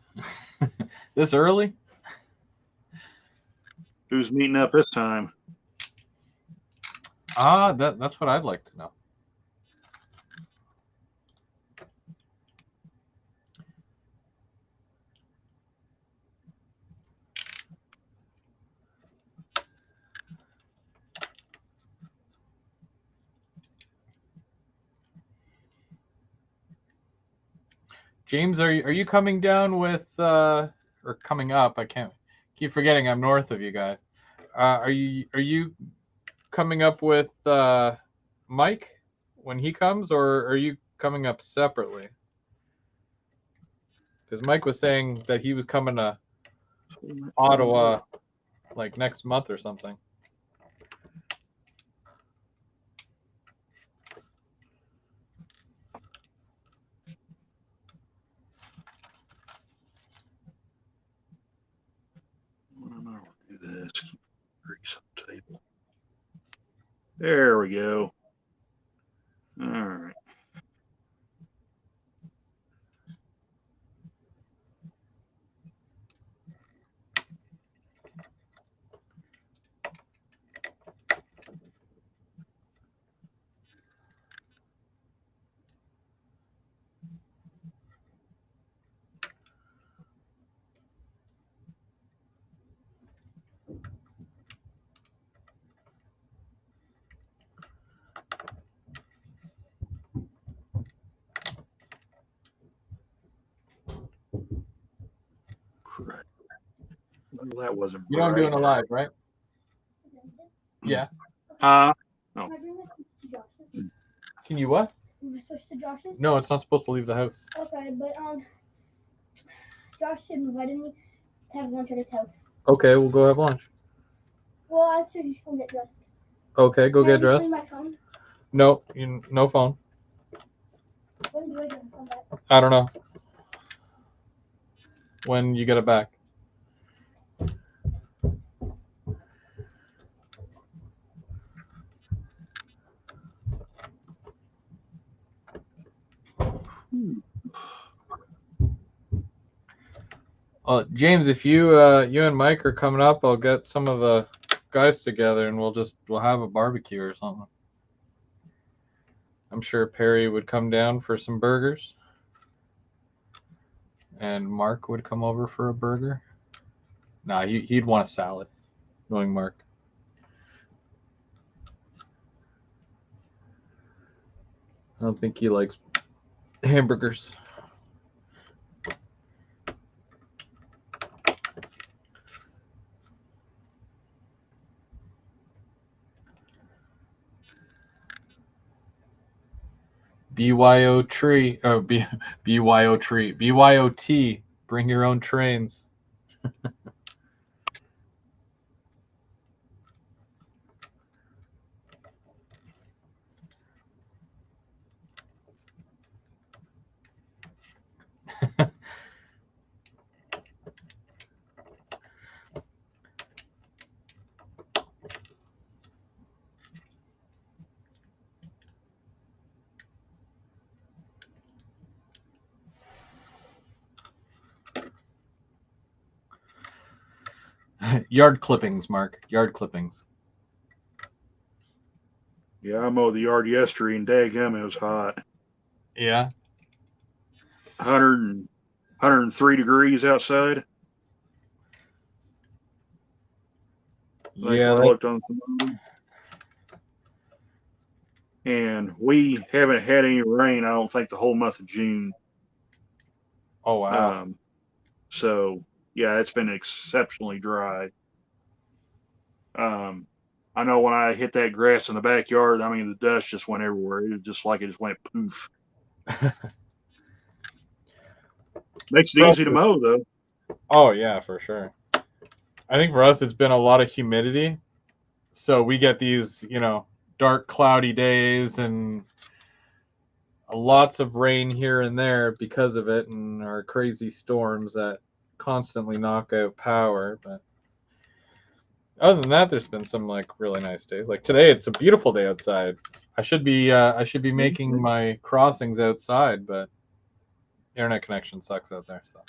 This early? Who's meeting up this time? That's what I'd like to know. James, are you coming down with or coming up? I can't keep forgetting I'm north of you guys. Are you coming up with Mike when he comes, or are you coming up separately? Because Mike was saying that he was coming to Ottawa like next month or something. Do this. Grease up the table. There we go. All right. Crap. Well, that wasn't You know I'm doing a live, right? Yeah. No. Can you what? Am I supposed to Josh's? No, it's not supposed to leave the house. Okay, but Josh invited me to have lunch at his house. Okay, we'll go have lunch. Well, I should just go get dressed. Okay, go Can I get just dressed. bring my phone? No, no phone. When do I get my phone back? I don't know. When you get it back. James, if you and Mike are coming up, I'll get some of the guys together and we'll have a barbecue or something. I'm sure Perry would come down for some burgers. And Mark would come over for a burger. Nah, he'd want a salad, knowing Mark. I don't think he likes hamburgers. BYO tree, oh, BYO tree, BYOT, bring your own trains. Yard clippings, Mark. Yard clippings. Yeah, I mowed the yard yesterday, and daggum, it was hot. Yeah. 103 degrees outside. Yeah. I looked on the and we haven't had any rain, I don't think, the whole month of June. Oh, wow. So, yeah, it's been exceptionally dry. I know when I hit that grass in the backyard, I mean, the dust just went everywhere. It was just like it just went poof. Makes it easy to mow, though. Oh, yeah, for sure. I think for us, it's been a lot of humidity. So we get these, dark, cloudy days and lots of rain here and there because of it, and our crazy storms that constantly knock out power. But other than that, there's been some really nice days. Like today, it's a beautiful day outside. I should be making my crossings outside, but internet connection sucks out there. So.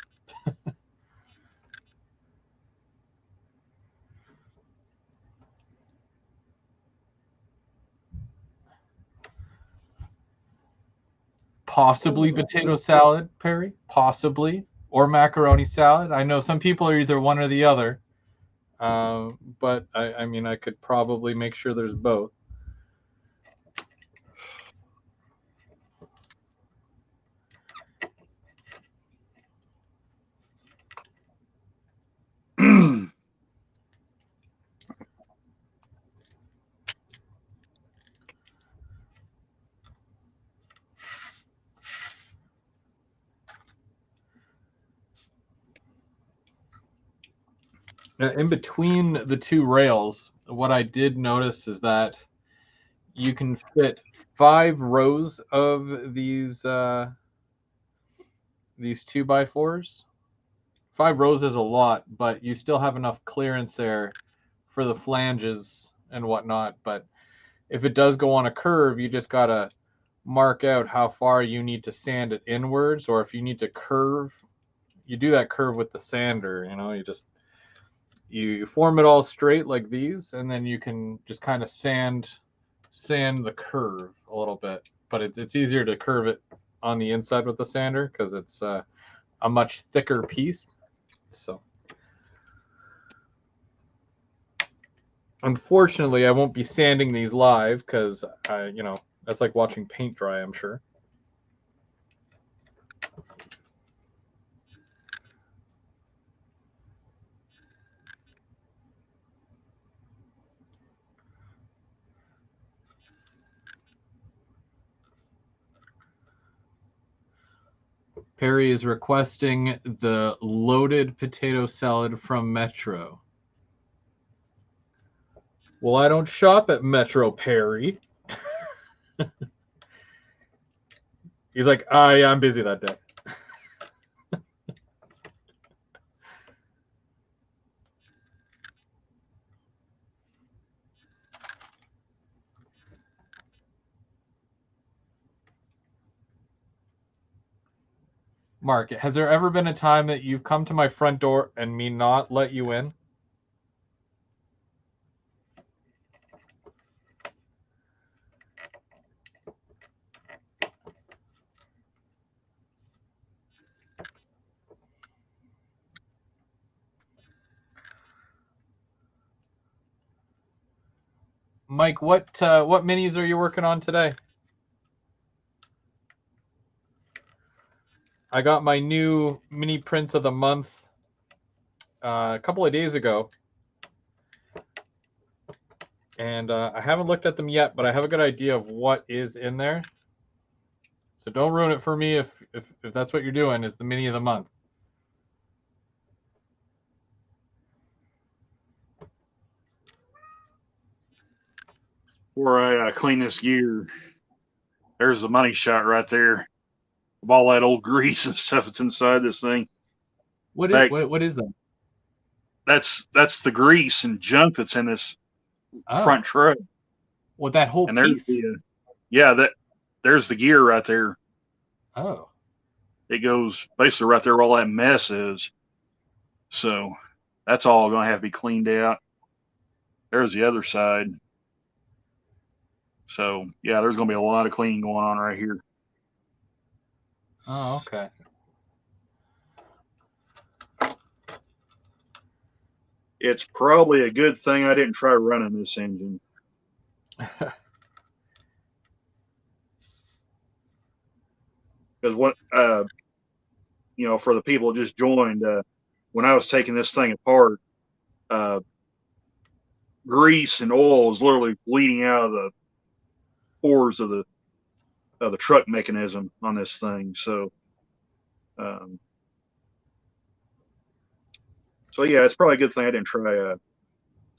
Possibly potato salad, Perry. Possibly. Or macaroni salad. I know some people are either one or the other. But I mean, I could probably make sure there's both. in between the two rails, what I did notice is that you can fit 5 rows of these 2x4s. 5 rows is a lot, but you still have enough clearance there for the flanges and whatnot. But if it does go on a curve, you just gotta mark out how far you need to sand it inwards, or if you need to curve, you do that curve with the sander. You form it all straight like these, and then you can just kind of sand the curve a little bit. But it's easier to curve it on the inside with the sander because it's a much thicker piece. So unfortunately, I won't be sanding these live because that's like watching paint dry, I'm sure. Perry is requesting the loaded potato salad from Metro. Well, I don't shop at Metro, Perry. He's like, yeah, I'm busy that day. Mark, has there ever been a time that you've come to my front door and me not let you in? Mike, what minis are you working on today? I got my new mini prints of the month a couple of days ago, and I haven't looked at them yet, but I have a good idea of what is in there. So don't ruin it for me if that's what you're doing, is the mini of the month. Before I clean this gear, there's the money shot right there of all that old grease and stuff that's inside this thing. What is that? That's the grease and junk that's in this front truck. Well, that whole and there's piece? there's the gear right there. Oh. It goes basically right there where all that mess is. So that's all going to have to be cleaned out. There's the other side. So, yeah, there's going to be a lot of cleaning going on right here. Oh, okay. It's probably a good thing I didn't try running this engine. Because what, for the people who just joined, when I was taking this thing apart, grease and oil is literally bleeding out of the pores of the truck mechanism on this thing. So, yeah, it's probably a good thing I didn't try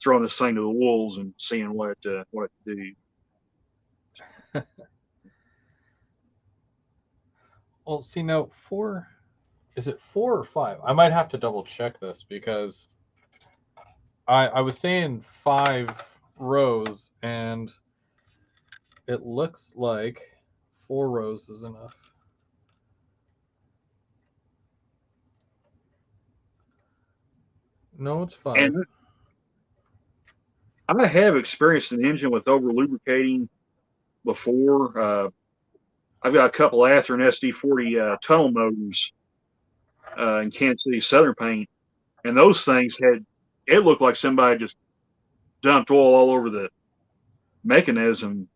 throwing this thing to the wolves and seeing what it do. Well, see, now is it 4 or 5? I might have to double check this because I was saying 5 rows and it looks like 4 rows is enough. No, it's 5. And I have experienced an engine with over lubricating before. I've got a couple Athearn SD40 tunnel motors in Kansas City Southern Paint, and those things it looked like somebody just dumped oil all over the mechanism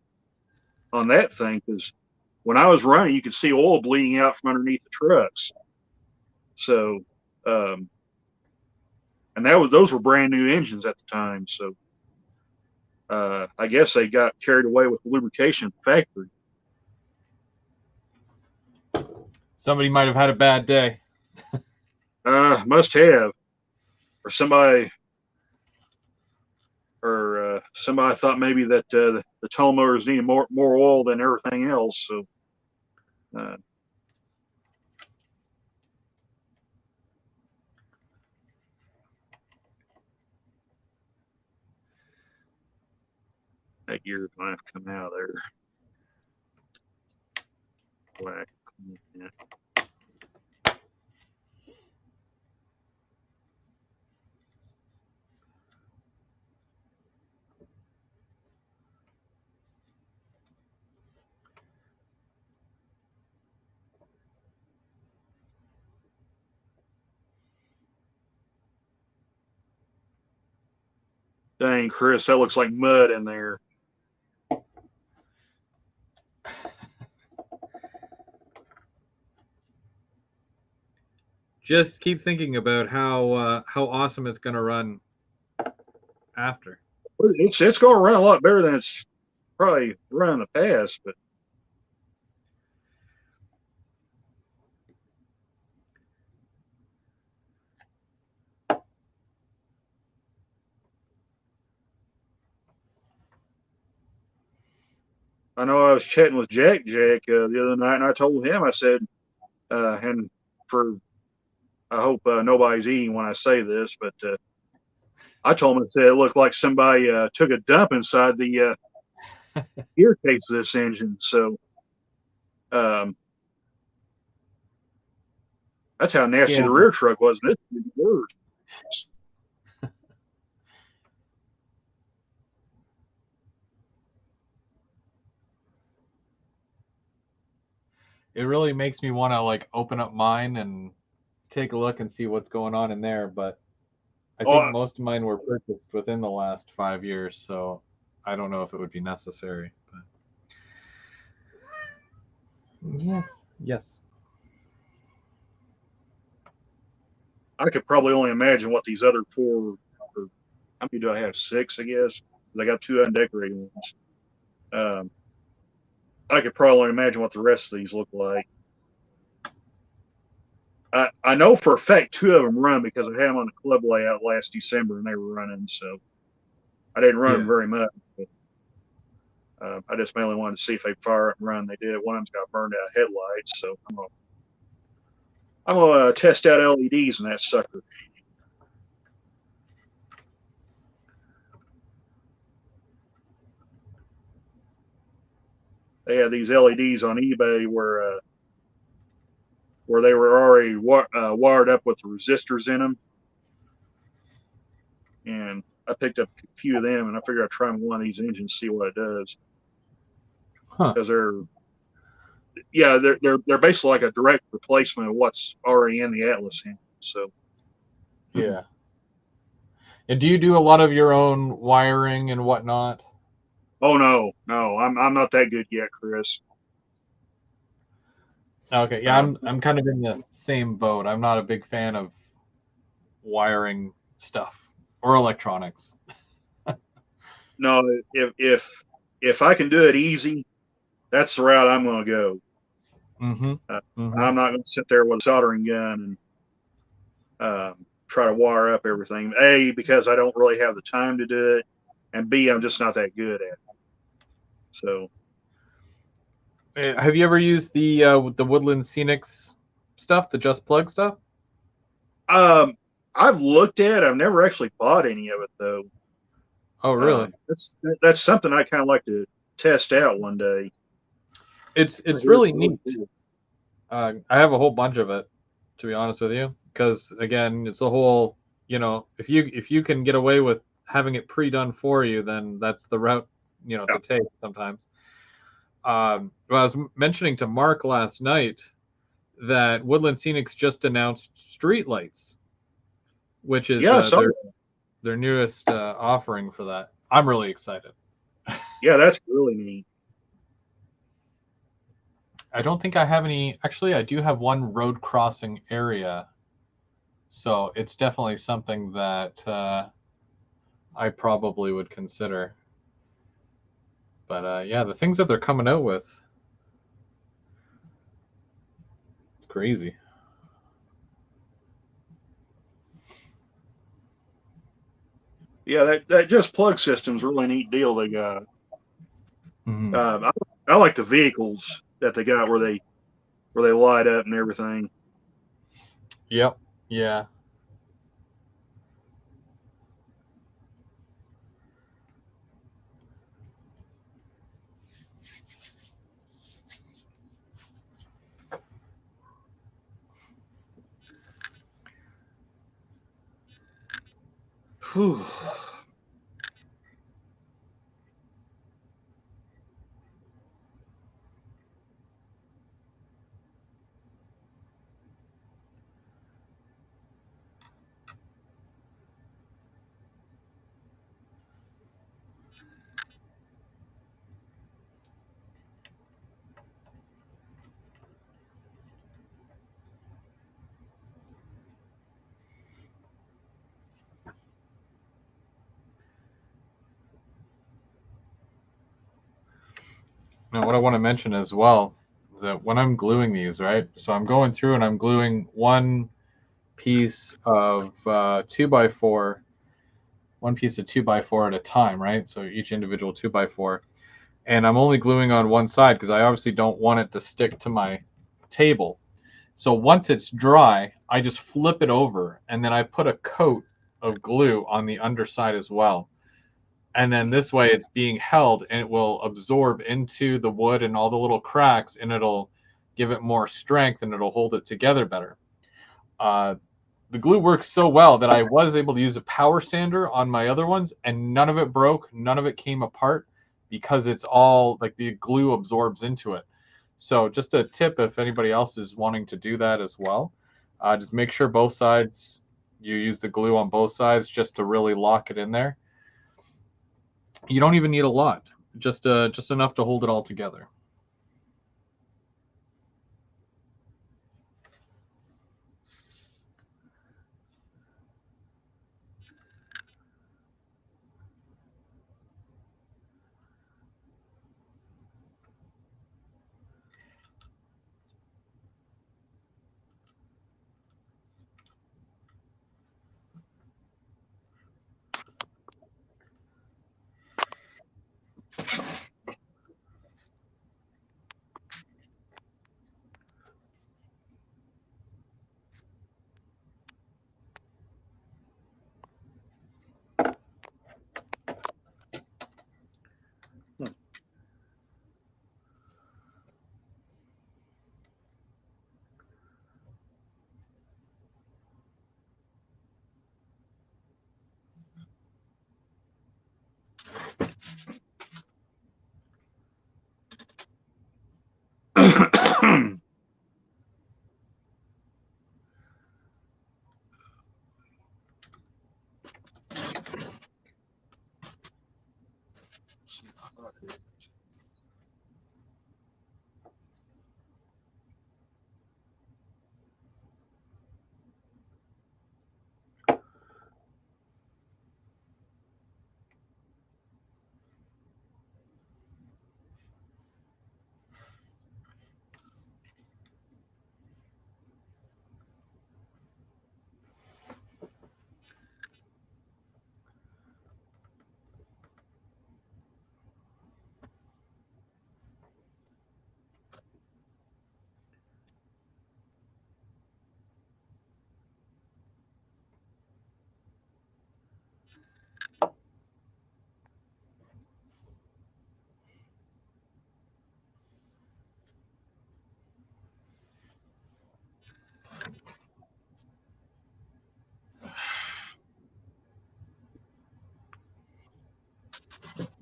on that thing, because when I was running, you could see oil bleeding out from underneath the trucks. So, and those were brand new engines at the time. So, I guess they got carried away with the lubrication factory. Somebody might have had a bad day. Must have, or somebody somebody thought maybe that the tow motors needed more oil than everything else. So that gear's gonna have to come out of there. Whack. Yeah. Dang, Chris, that looks like mud in there. Just keep thinking about how awesome it's going to run after. It's going to run a lot better than it's probably run in the past, but I know I was chatting with Jack the other night, and I told him, I said, and I hope nobody's eating when I say this, but I told him, I said it looked like somebody took a dump inside the gear case of this engine. So that's how nasty the rear truck was. And it's worse. It really makes me want to like open up mine and take a look and see what's going on in there, but I think most of mine were purchased within the last 5 years, so I don't know if it would be necessary. But yes. I could probably only imagine what these other four, or how many do I have? 6, I guess. I got 2 undecorated ones. I could probably only imagine what the rest of these look like. I know for a fact 2 of them run because I had them on the club layout last December and they were running, so I didn't run them very much. But, I just mainly wanted to see if they fire up and run. They did. One of them's got burned out headlights, so I'm gonna test out LEDs in that sucker. They had these LEDs on eBay where they were already wired up with the resistors in them, and I picked up a few of them, and I figured I'd try one of these engines, see what it does. Because they're basically like a direct replacement of what's already in the Atlas engine. So yeah. And do you do a lot of your own wiring and whatnot? Oh no, I'm not that good yet, Chris. Okay, yeah, I'm kind of in the same boat. I'm not a big fan of wiring stuff or electronics. No, if I can do it easy, that's the route I'm going to go. I'm not going to sit there with a soldering gun and try to wire up everything. A, because I don't really have the time to do it, and B, I'm just not that good at it. So, have you ever used the Woodland Scenics stuff, the Just Plug stuff? I've looked at it. I've never actually bought any of it though. Oh, really? That's something I kind of like to test out one day. It's really neat. I have a whole bunch of it, to be honest with you, because again, it's a whole, if you can get away with having it pre-done for you, then that's the route, to take sometimes. Well, I was mentioning to Mark last night that Woodland Scenics just announced streetlights, which is their newest offering for that. I'm really excited. Yeah, that's really neat. I don't think I have any. Actually, I do have one road crossing area, so it's definitely something that I probably would consider. But yeah, the things that they're coming out with, it's crazy. Yeah, that just plug system's a really neat deal they got. Mhm. I like the vehicles that they got where they light up and everything. Yep. Yeah. Whew. Now, what I want to mention as well is that when I'm gluing these, right? So I'm going through and I'm gluing one piece of 2x4, one piece of 2x4 at a time, right? So each individual 2x4. And I'm only gluing on one side because I obviously don't want it to stick to my table. So once it's dry, I just flip it over and then I put a coat of glue on the underside as well. And then this way it's being held and it will absorb into the wood and all the little cracks, and it'll give it more strength and it'll hold it together better. The glue works so well that I was able to use a power sander on my other ones and none of it broke, none of it came apart because it's all like the glue absorbs into it. So just a tip if anybody else is wanting to do that as well, just make sure both sides, you use the glue on both sides just to really lock it in there. You don't even need a lot, just enough to hold it all together.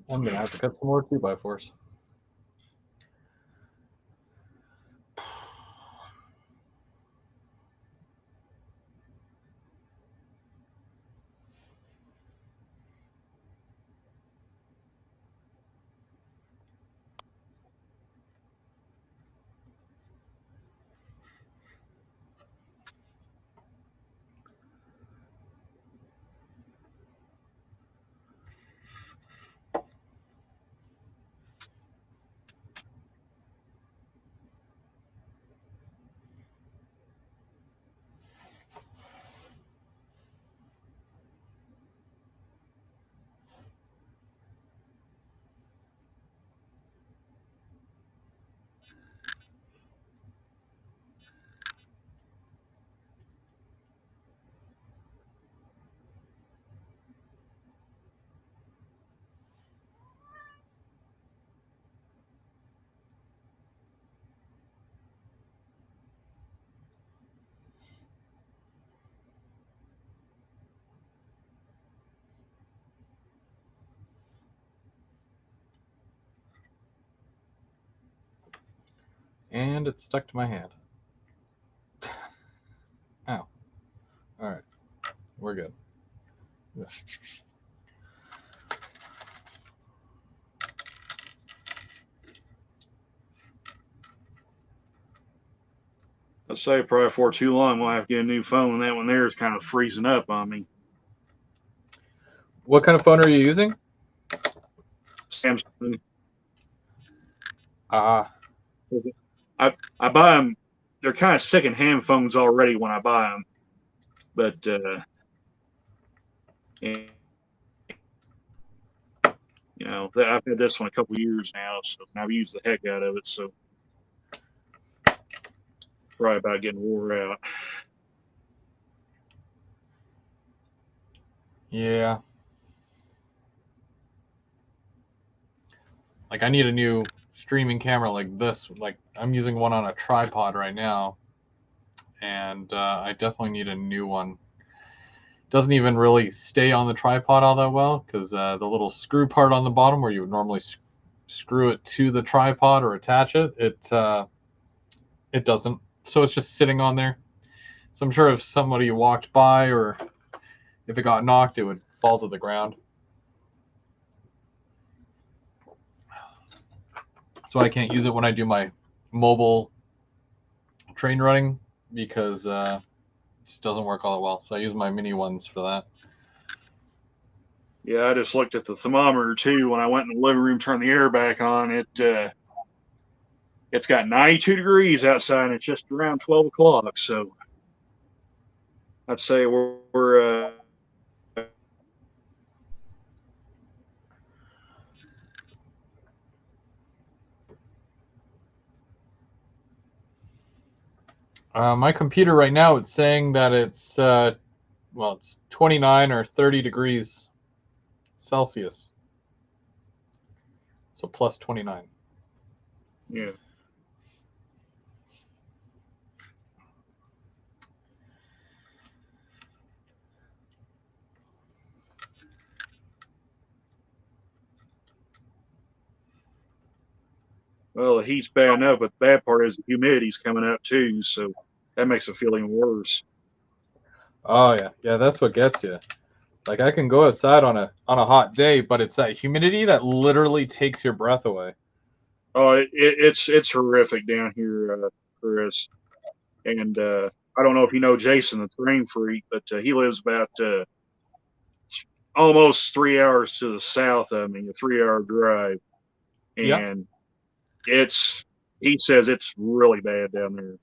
I'm gonna have to cut some more 2x4s. And it's stuck to my hand. Ow. All right. We're good. I'd say probably before too long we'll have to get a new phone. That one there is kind of freezing up on me. What kind of phone are you using? Samsung. I buy them. They're kind of second-hand phones already when I buy them, but you know, I've had this one a couple years now, so I've used the heck out of it. So probably about getting wore out. Yeah. Like I need a new streaming camera like this. Like I'm using one on a tripod right now, and I definitely need a new one. Doesn't even really stay on the tripod all that well because the little screw part on the bottom where you would normally screw it to the tripod or attach it, it doesn't. So it's just sitting on there. So I'm sure if somebody walked by or if it got knocked, it would fall to the ground. So I can't use it when I do my mobile train running because it just doesn't work all that well. So I use my mini ones for that. Yeah, I just looked at the thermometer too when I went in the living room, turned the air back on. It's got 92 degrees outside, and it's just around 12 o'clock. So I'd say we're My computer right now, it's saying that it's it's 29 or 30 degrees Celsius. So plus 29. yeah. Well, the heat's bad enough, but the bad part is the humidity's coming up too, so that makes it feel even worse. Oh yeah, that's what gets you. Like I can go outside on a hot day, but it's that humidity that literally takes your breath away. Oh, it's horrific down here, Chris. And I don't know if you know Jason, the terrain freak, but he lives about almost 3 hours to the south of me, a 3 hour drive, Yeah. and he says it's really bad down there.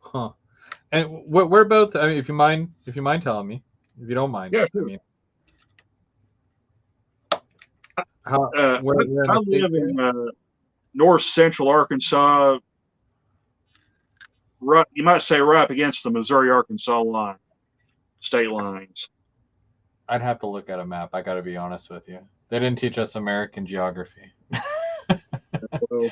Huh. And whereabouts? I mean, if you mind telling me, if you don't mind. Yeah, sure. I mean, how? I Where in the live States in north central Arkansas, right, you might say right up against the Missouri-Arkansas line, state lines. I'd have to look at a map. I got to be honest with you. They didn't teach us American geography. Well,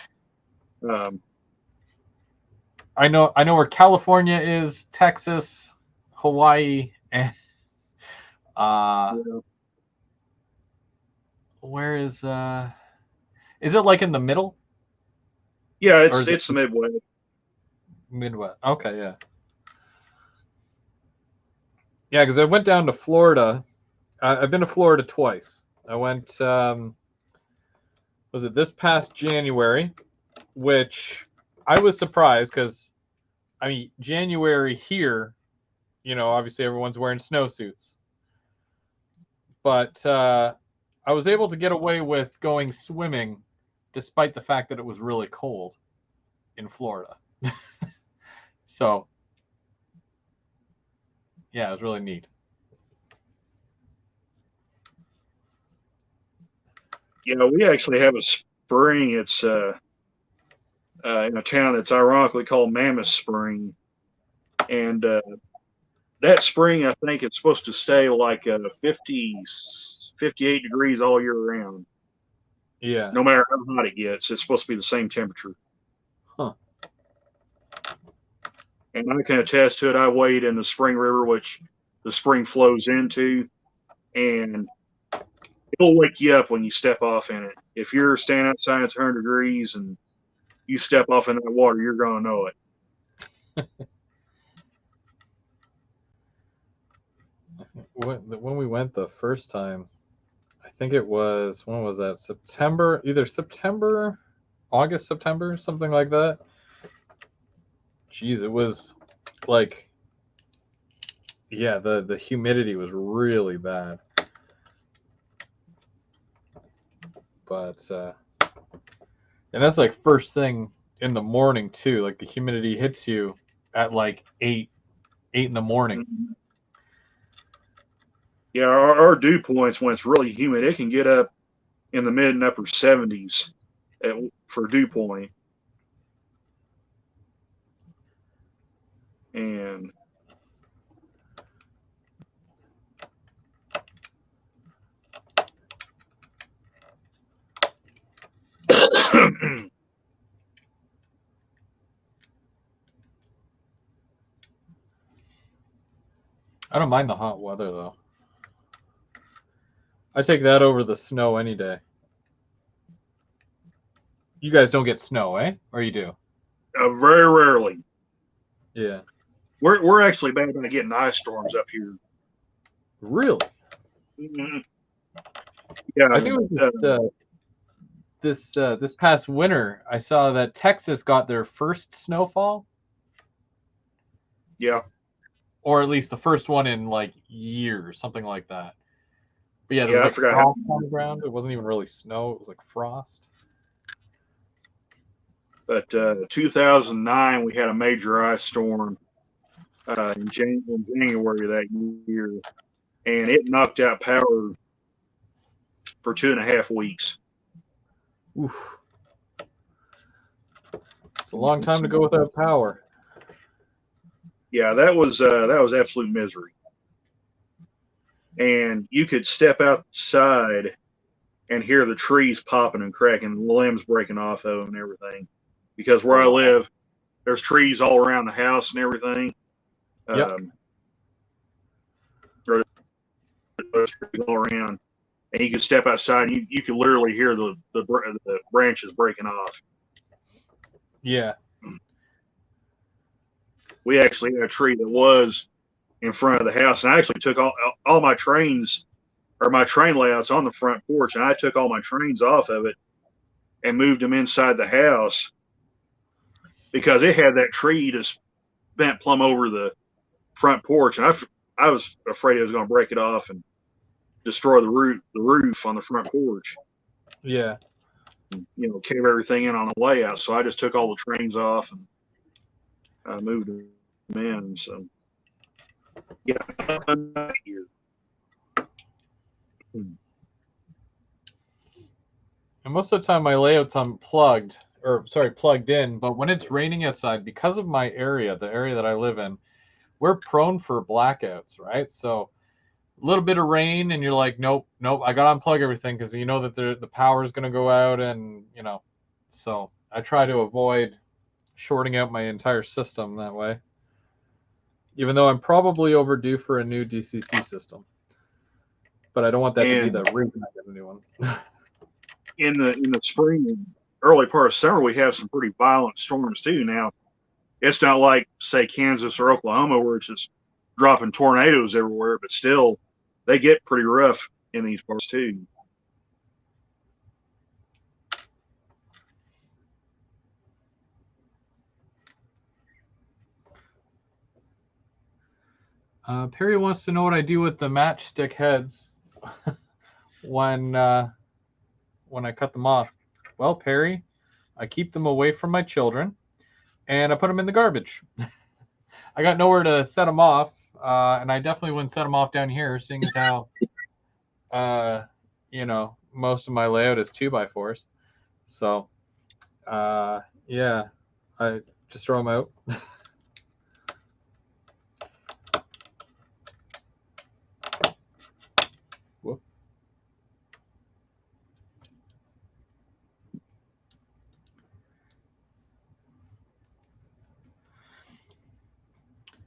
I know where California is, Texas, Hawaii, and yeah. where is it like in the middle? Yeah, Or is it's the Midwest. Midwest? Okay, yeah. Yeah, because I went down to Florida. I've been to Florida twice. I went, was it this past January, which I was surprised because, I mean, January here, obviously everyone's wearing snowsuits. But I was able to get away with going swimming despite the fact that it was really cold in Florida. So, yeah, it was really neat. We actually have a spring. It's in a town that's ironically called Mammoth Spring, and that spring I think it's supposed to stay like 50, 58 degrees all year round. Yeah. No matter how hot it gets, it's supposed to be the same temperature. Huh. And I can attest to it. I wade in the spring river, which the spring flows into, and it'll wake you up when you step off in it. If you're standing outside, it's 100 degrees, and you step off in that water, you're going to know it. When we went the first time, I think it was, when was that? September, either September, August, September, something like that. Jeez, it was like, yeah, the humidity was really bad. But and that's like first thing in the morning too. Like the humidity hits you at like 8 in the morning. Yeah, our dew points, when it's really humid, it can get up in the mid and upper 70s for dew point. And I don't mind the hot weather though. I take that over the snow any day. You guys don't get snow, eh? Or you do? very rarely. Yeah. We're actually bad about getting ice storms up here. Really? Mm-hmm. Yeah. I think it was this past winter, I saw that Texas got their first snowfall. Yeah. Or at least the first one in like years, something like that. But yeah, there Yeah, was I like forgot frost on the ground. It wasn't even really snow. It was like frost. But 2009, we had a major ice storm in January that year, and it knocked out power for 2.5 weeks. Oof. It's a long time to go without power. Yeah, that was absolute misery. And you could step outside and hear the trees popping and cracking, the limbs breaking off of them and everything. Because where I live, there's trees all around the house and everything. Yep. There's trees all around, and you could step outside and you could literally hear the branches breaking off. Yeah. We actually had a tree that was in front of the house, and I actually took all my trains, or my train layouts, on the front porch, and I took all my trains off of it and moved them inside the house because it had that tree just bent plumb over the front porch, and I was afraid it was going to break it off and destroy the roof on the front porch. Yeah. You know, cave everything in on the layout. So I just took all the trains off and moved them in. So yeah, And most of the time my layout's plugged in, but when it's raining outside, because of my area, the area that I live in, we're prone for blackouts, right? So a little bit of rain and you're like, nope, I got to unplug everything because you know that the power is going to go out, and you know, so I try to avoid shorting out my entire system that way. Even though I'm probably overdue for a new DCC system, but I don't want that to be the reason I get a new one. in the spring and early part of summer, we have some pretty violent storms too. Now, it's not like, say, Kansas or Oklahoma where it's just dropping tornadoes everywhere, but still, they get pretty rough in these parts too. Perry wants to know what I do with the matchstick heads when I cut them off. Well, Perry, I keep them away from my children, and I put them in the garbage. I got nowhere to set them off, and I definitely wouldn't set them off down here, seeing as how, you know, most of my layout is 2x4s. So, yeah, I just throw them out. Whoop.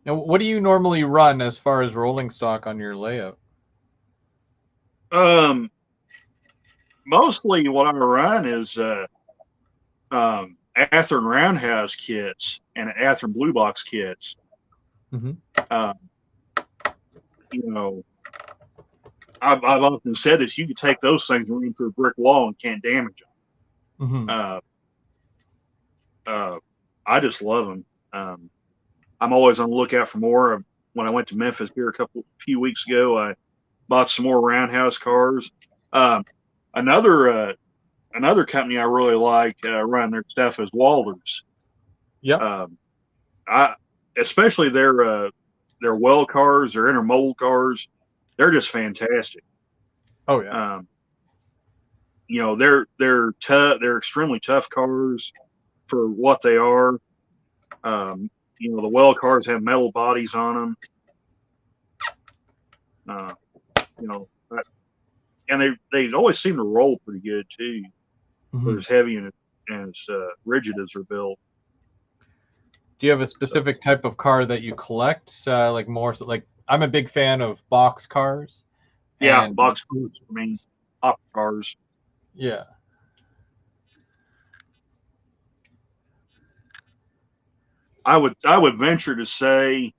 Now, what do you normally run as far as rolling stock on your layout? Mostly what I run is Athearn Roundhouse kits and Athearn Blue Box kits. Mm-hmm. You know, I've often said this: you could take those things and run through a brick wall and can't damage them. Mm-hmm. I just love them. I'm always on the lookout for more. When I went to Memphis here few weeks ago, I bought some more Roundhouse cars. Another company I really like running their stuff is Walters. Yeah. Especially their well cars, their intermodal cars, they're just fantastic. Oh yeah. You know, they're tough. They're extremely tough cars for what they are. You know, the well cars have metal bodies on them. You know, and they always seem to roll pretty good too. Mm-hmm. They're as heavy and as rigid as they're built. Do you have a specific type of car that you collect? Like more so, like I'm a big fan of box cars. Yeah, And box cars. I mean, hop cars. Yeah. I would venture to say,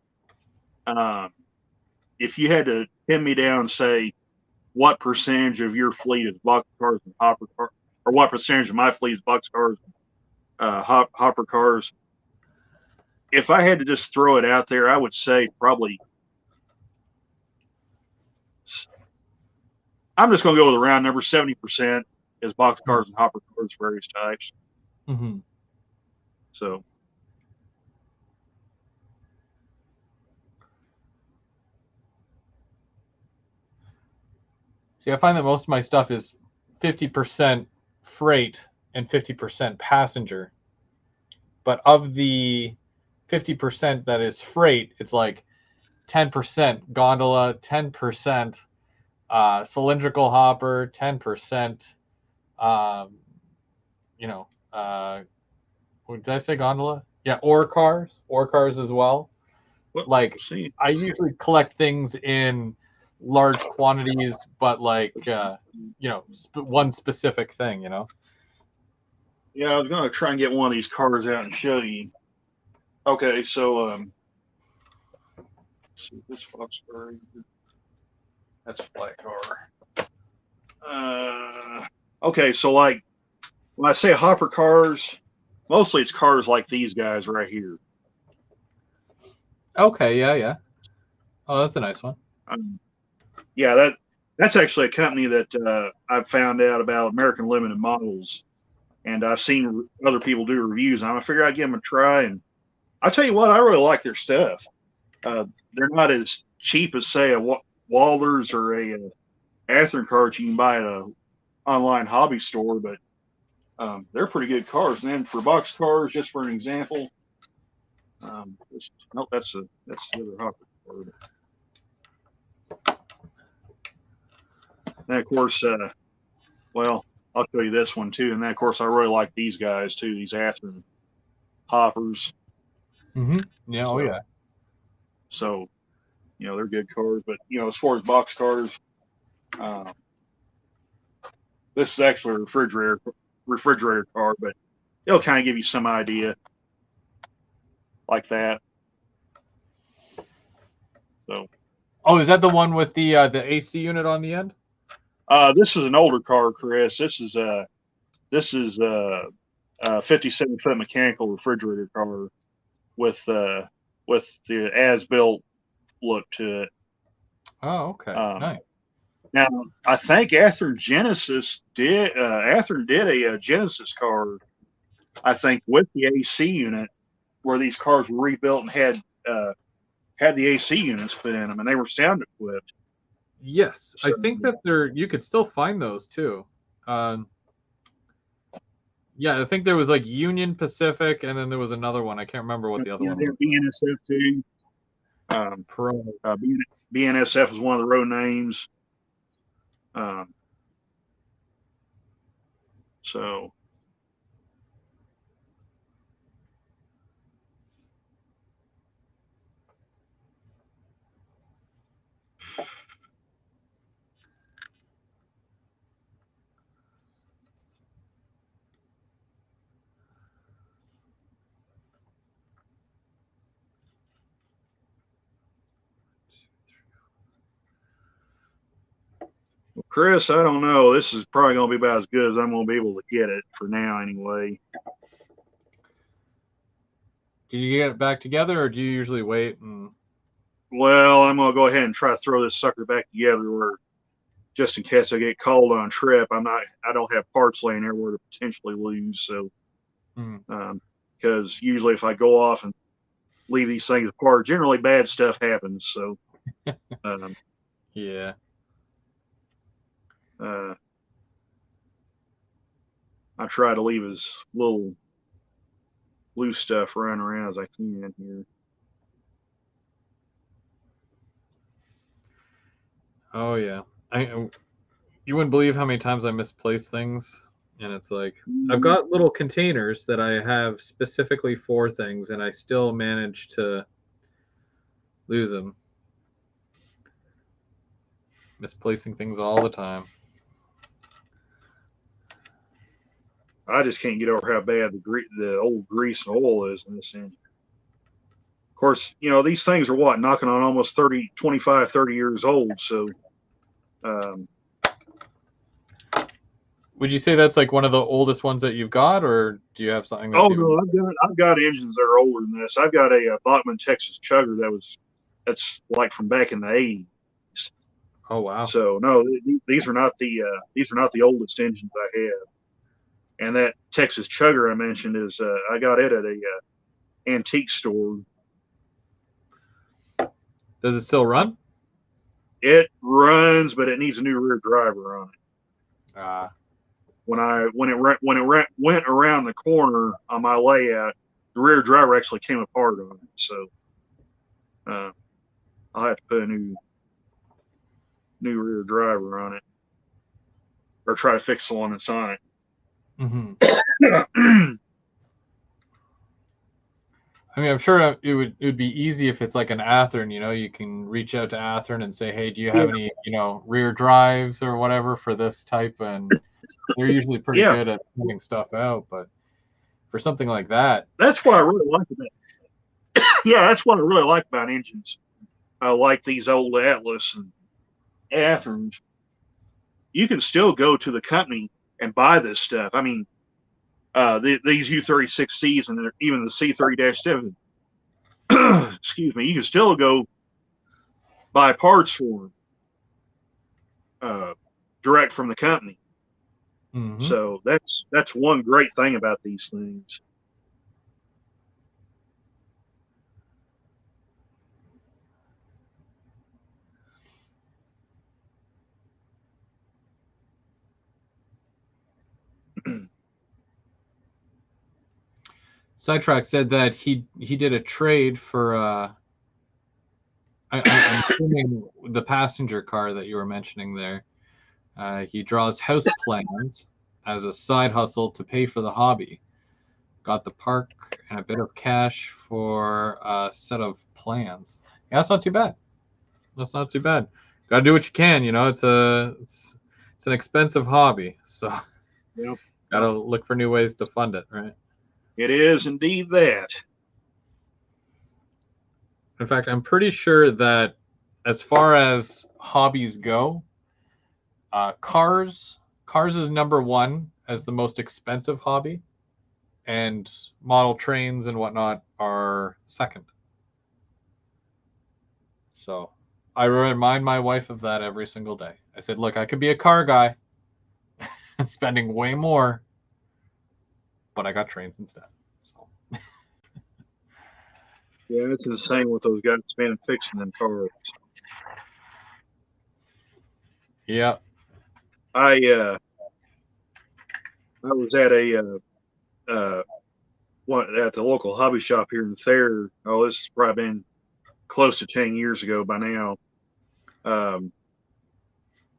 if you had to pin me down and say what percentage of your fleet is box cars and hopper cars, or what percentage of my fleet is box cars, hopper cars. If I had to just throw it out there, I would say probably. I'm just going to go with a round number. 70% is box cars and hopper cars, various types. Mm-hmm. So. See, I find that most of my stuff is 50% freight and 50% passenger. But of the 50% that is freight, it's like 10% gondola, 10% cylindrical hopper, 10%, you know, what did I say, gondola? Yeah, ore cars as well. Like, I usually collect things in large quantities, but like, you know, one specific thing, you know? Yeah, I was going to try and get one of these cars out and show you. Okay, so, let's see, this Foxbury, that's a flat car. Okay, so like, when I say hopper cars, mostly it's cars like these guys right here. Okay, yeah. Oh, that's a nice one. Yeah, that's actually a company that I've found out about, American Limited Models, and I've seen other people do reviews. And I figured I'd give them a try, and I'll tell you what, I really like their stuff. They're not as cheap as, say, a Walters or a Athearn car you can buy at a online hobby store, but they're pretty good cars. And then for box cars, just for an example, nope, that's the other hopper car. And of course, well, I'll show you this one too. And then of course, I really like these guys too. These Athearn hoppers. Mm-hmm. Yeah. So, oh yeah. So, you know, they're good cars. But you know, as far as box cars, this is actually a refrigerator car, but it'll kind of give you some idea like that. So. Oh, is that the one with the AC unit on the end? This is an older car, Chris. This is a 57-foot mechanical refrigerator car with the as-built look to it. Oh, okay. Nice. Now, I think Athearn did a Genesis car, I think, with the AC unit, where these cars were rebuilt and had the AC units put in them, and they were sound equipped. Yes, so, I think that you could still find those too. Yeah, I think there was like Union Pacific, and then there was another one. I can't remember what the other one was. BNSF too. BNSF is one of the road names. So. Chris, I don't know. This is probably going to be about as good as I'm going to be able to get it for now, anyway. Did you get it back together, or do you usually wait? Well, I'm going to go ahead and try to throw this sucker back together, where just in case I get called on a trip, I don't have parts laying everywhere to potentially lose. So, because usually if I go off and leave these things apart, generally bad stuff happens. So, yeah. I try to leave as little loose stuff running around as I can here. Oh yeah. You wouldn't believe how many times I misplace things, and it's like I've got little containers that I have specifically for things, and I still manage to lose them. Misplacing things all the time. I just can't get over how bad the old grease and oil is in this engine. Of course, you know, these things are knocking on almost 25, 30 years old. So, would you say that's like one of the oldest ones that you've got, or do you have something that's no, I've got engines that are older than this. I've got a Bachmann Texas Chugger that's like from back in the 80s. Oh wow! So no, these are not the oldest engines I have. And that Texas Chugger I mentioned is I got it at a antique store. Does it still run? It runs, but it needs a new rear driver on it. When it went around the corner on my layout, the rear driver actually came apart on it. So I'll have to put a new rear driver on it, or try to fix the one that's on it. Mm-hmm. I mean, I'm sure it would be easy if it's like an Athearn, you know, you can reach out to Athearn and say, hey, do you have any, you know, rear drives or whatever for this type? And they're usually pretty good at putting stuff out. But for something like that. That's what I really like about it. Yeah, that's what I really like about engines. I like these old Atlas and Athearns. You can still go to the company and buy this stuff. I mean, these U36Cs and even the C30-7, excuse me, you can still go buy parts for them direct from the company. Mm-hmm. So that's one great thing about these things. Sidetrack said that he did a trade for I'm assuming the passenger car that you were mentioning there. He draws house plans as a side hustle to pay for the hobby. Got the park and a bit of cash for a set of plans. Yeah, that's not too bad. That's not too bad. Got to do what you can, you know. It's an expensive hobby, so got to look for new ways to fund it, right? It is indeed that. In fact, I'm pretty sure that as far as hobbies go, cars is number one as the most expensive hobby, and model trains and whatnot are second. So I remind my wife of that every single day. I said, look, I could be a car guy spending way more, but I got trains instead. So. Yeah, it's insane what those guys spend fixing them cars. Yeah. I was at at the local hobby shop here in Thayer. Oh, this has probably been close to 10 years ago by now. And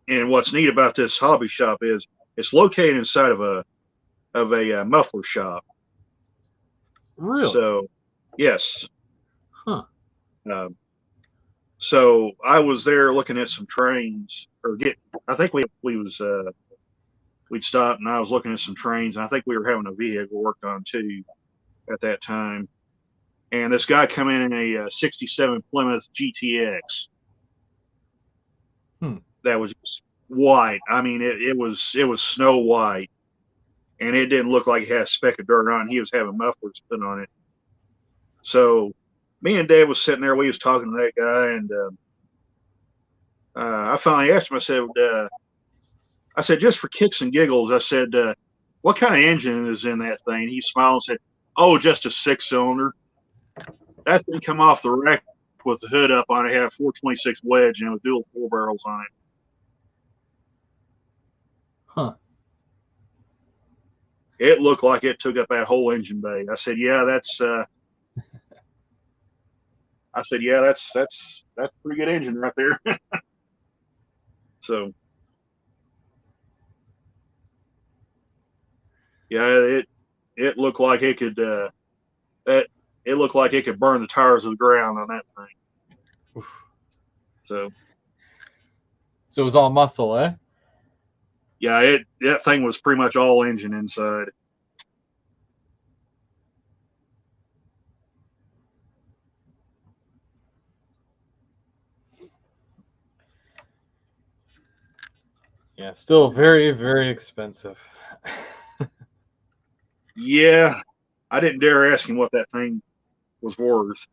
what's neat about this hobby shop is it's located inside of a muffler shop. Really? So, yes. Huh. So I was there looking at some trains, I think we'd stopped and I was looking at some trains, and I think we were having a vehicle worked on too at that time. And this guy come in a 67 Plymouth GTX. That was white. I mean, it was snow white, and it didn't look like it had a speck of dirt on it. He was having mufflers put on it. So me and Dad was sitting there. We was talking to that guy, and I finally asked him. I said, just for kicks and giggles, I said, what kind of engine is in that thing? He smiled and said, oh, just a 6-cylinder. That thing come off the wreck with the hood up on it. Had a 426 wedge, and it was dual 4 barrels on it. Huh. It looked like it took up that whole engine bay. I said, yeah, that's that's pretty good engine right there. So yeah, it looked like it could it looked like it could burn the tires of the ground on that thing. Oof. So it was all muscle, eh? yeah, that thing was pretty much all engine inside. Yeah, still very, very expensive. Yeah, I didn't dare ask him what that thing was worth.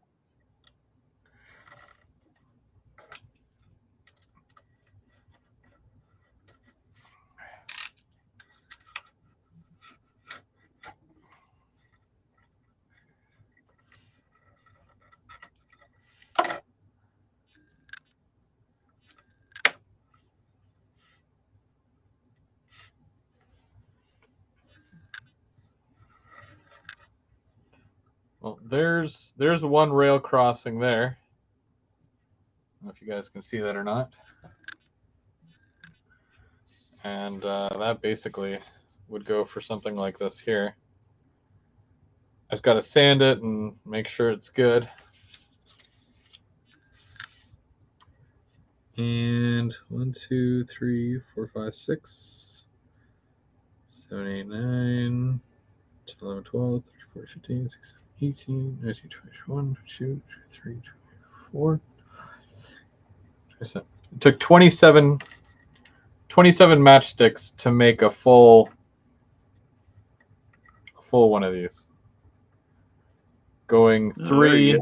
Well, there's one rail crossing there. I don't know if you guys can see that or not. And that basically would go for something like this here. I just got to sand it and make sure it's good. And 1, 2, 3, 4, 5, 6, 7, 8, 9, 10, 11, 12, 13, 14, 15, 16, 18, 19, 20, 21, 22, 23, 24. 27. It took 27 matchsticks to make a full one of these. Going three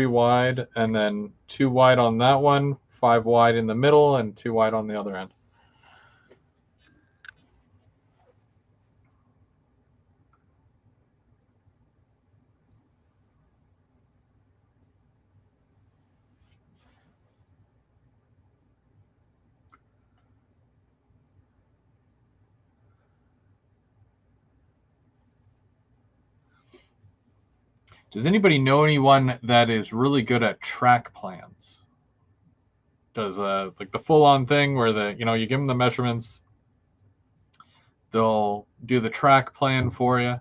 wide, and then 2 wide on that one, 5 wide in the middle, and 2 wide on the other end. Does anybody know anyone that is really good at track plans? Does like the full-on thing where you give them the measurements, they'll do the track plan for you,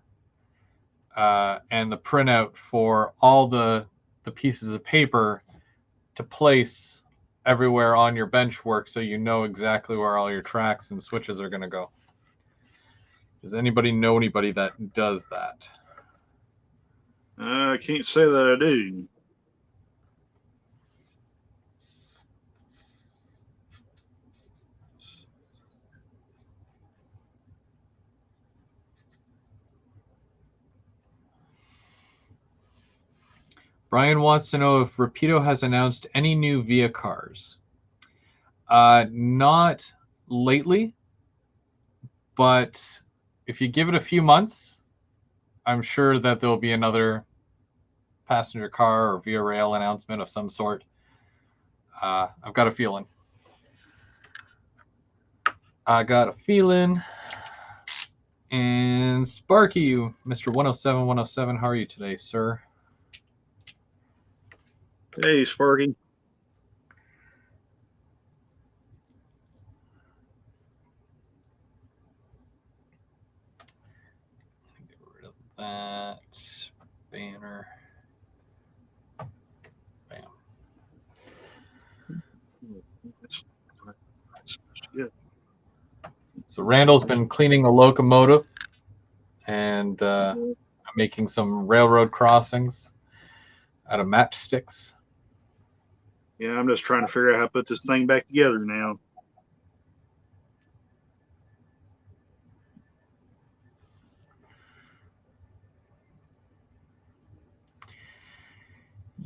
and the printout for all the pieces of paper to place everywhere on your bench work, so you know exactly where all your tracks and switches are going to go. Does anybody know anybody that does that? I can't say that I do. Brian wants to know if Rapido has announced any new VIA cars. Not lately, but if you give it a few months, I'm sure that there'll be another passenger car or Via Rail announcement of some sort. I've got a feeling. And Sparky, Mr. 107, how are you today, sir? Hey, Sparky. Get rid of that banner. Bam. Yeah. So Randall's been cleaning the locomotive and making some railroad crossings out of matchsticks. Yeah, I'm just trying to figure out how to put this thing back together now.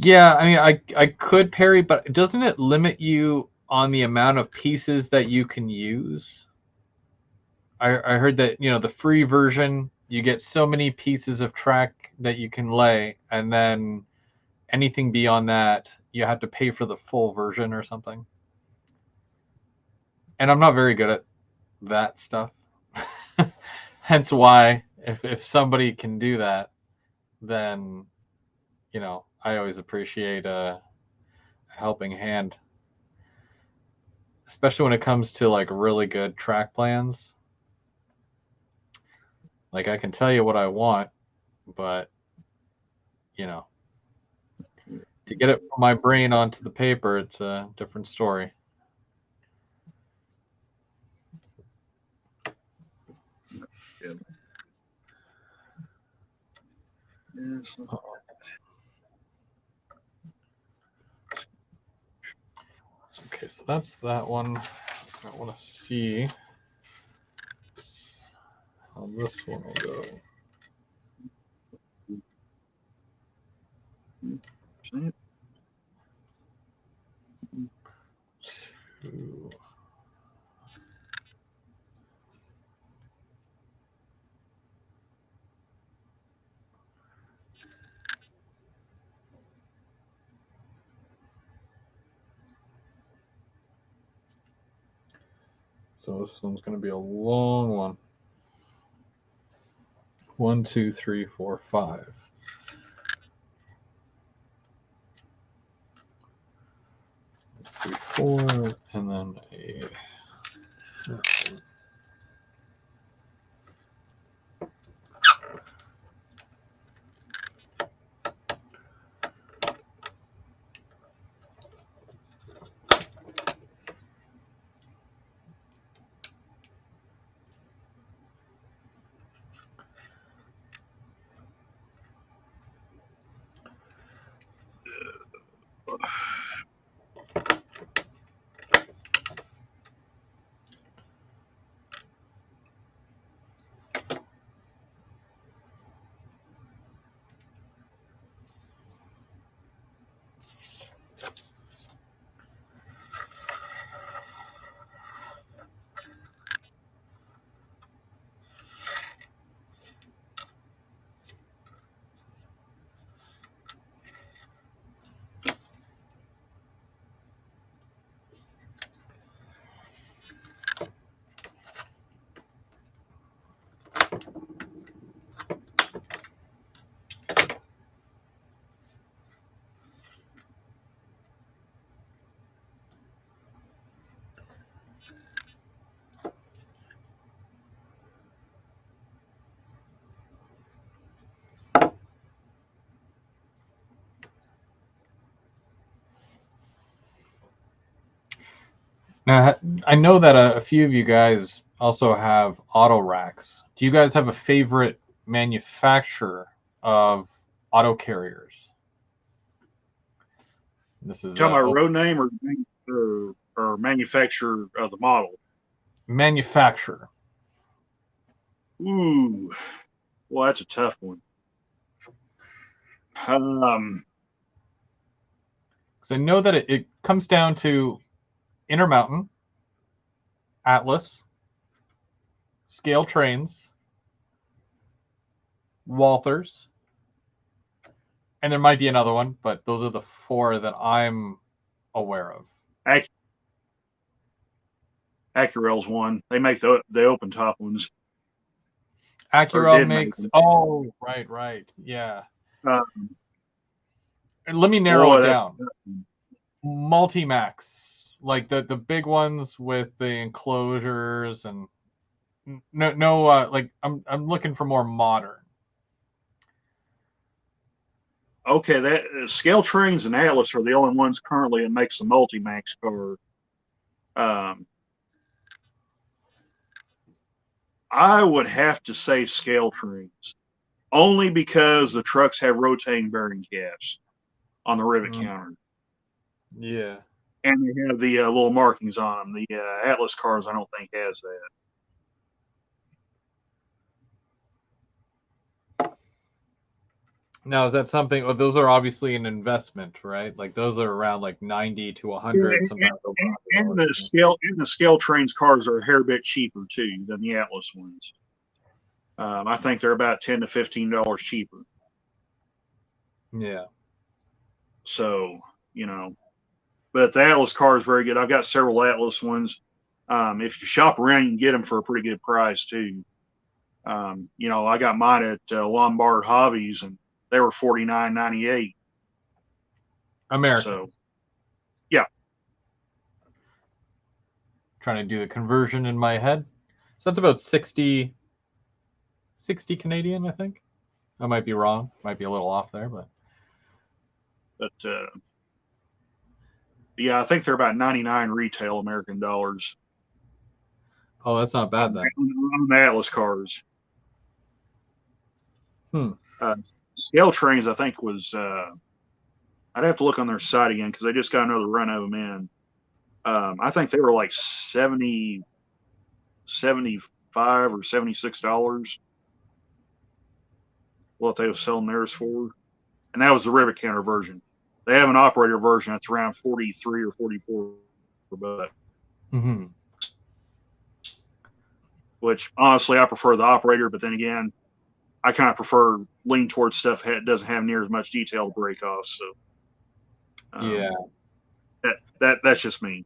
Yeah, I mean, I could parry, but doesn't it limit you on the amount of pieces that you can use? I heard that, the free version, you get so many pieces of track that you can lay, and then anything beyond that, you have to pay for the full version or something. And I'm not very good at that stuff. Hence why, if somebody can do that, then, I always appreciate a helping hand, especially when it comes to like really good track plans. Like I can tell you what I want, but to get it from my brain onto the paper, it's a different story. Yeah. Yes. Okay, so that's that one. I want to see how this one will go. Two. So this one's going to be a long one. 1, 2, 3, 4, 5. 3, 4, and then a. Now, I know that a few of you guys also have auto racks. Do you guys have a favorite manufacturer of auto carriers? This is Talking about road name or manufacturer of the model? Manufacturer. Ooh, well, that's a tough one. Because I know that it comes down to Intermountain, Atlas, Scale Trains, Walthers, and there might be another one, but those are the 4 that I'm aware of. Accurel's one. They make the open top ones. Accurel makes. Oh, right, yeah. Let me narrow it down. Multi-Max, like the big ones with the enclosures and no like I'm looking for more modern. Okay, that Scale Trains and Atlas are the only ones currently that makes the Multi-Max car. I would have to say Scale Trains, only because the trucks have rotating bearing caps on the rivet counter. Yeah. And they have the little markings on them. The Atlas cars, I don't think, has that. Now, is that something? Well, those are obviously an investment, right? Like those are around like 90 to 100, sometimes over And $100. the scale trains cars are a hair bit cheaper too than the Atlas ones. I think they're about $10 to $15 cheaper. Yeah. So, but the Atlas car is very good. I've got several Atlas ones. If you shop around, you can get them for a pretty good price too. I got mine at Lombard Hobbies, and they were $49.98. American. So, yeah. Trying to do the conversion in my head. So that's about 60 Canadian, I think. I might be wrong. Might be a little off there, but yeah, I think they're about 99 retail American dollars. Oh, that's not bad then. On the Atlas cars. Hmm. Scale trains, I think, was I'd have to look on their site again because they just got another run of them in. I think they were like $75 or $76 what they were selling theirs for. And that was the rivet counter version. They have an operator version that's around 43 or 44 bucks. Mm-hmm. Which honestly I prefer the operator, but then again, I kind of prefer lean towards stuff that doesn't have near as much detail to break off. So Yeah. That's just me.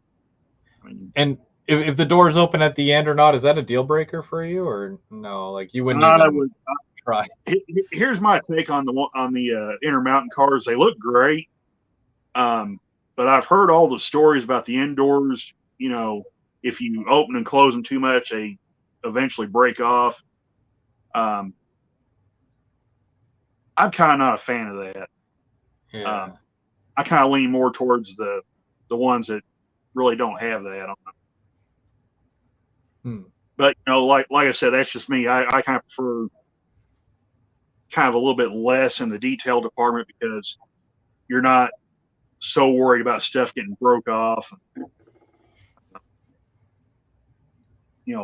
I mean, And if the door's open at the end or not, is that a deal breaker for you, or no? Like you wouldn't even try. Here's my take on the Intermountain cars. They look great, but I've heard all the stories about the indoors. If you open and close them too much, they eventually break off. I'm kind of not a fan of that. Yeah. I kind of lean more towards the ones that really don't have that on them. But like I said, that's just me. I kind of prefer kind of a little bit less in the detail department because you're not so worried about stuff getting broke off,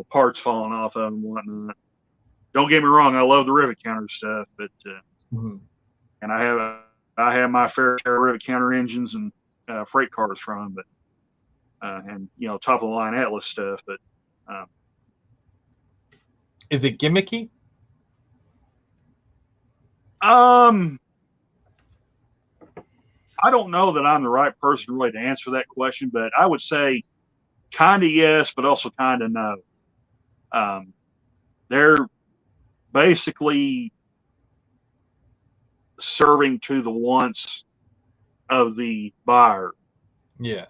parts falling off of them and whatnot. Don't get me wrong, I love the rivet counter stuff, but and I have my fair share of rivet counter engines and freight cars from them, but and top of the line Atlas stuff, but is it gimmicky? I don't know that I'm the right person really to answer that question, but I would say kind of yes, but also kind of no. They're basically serving to the wants of the buyer. Yeah.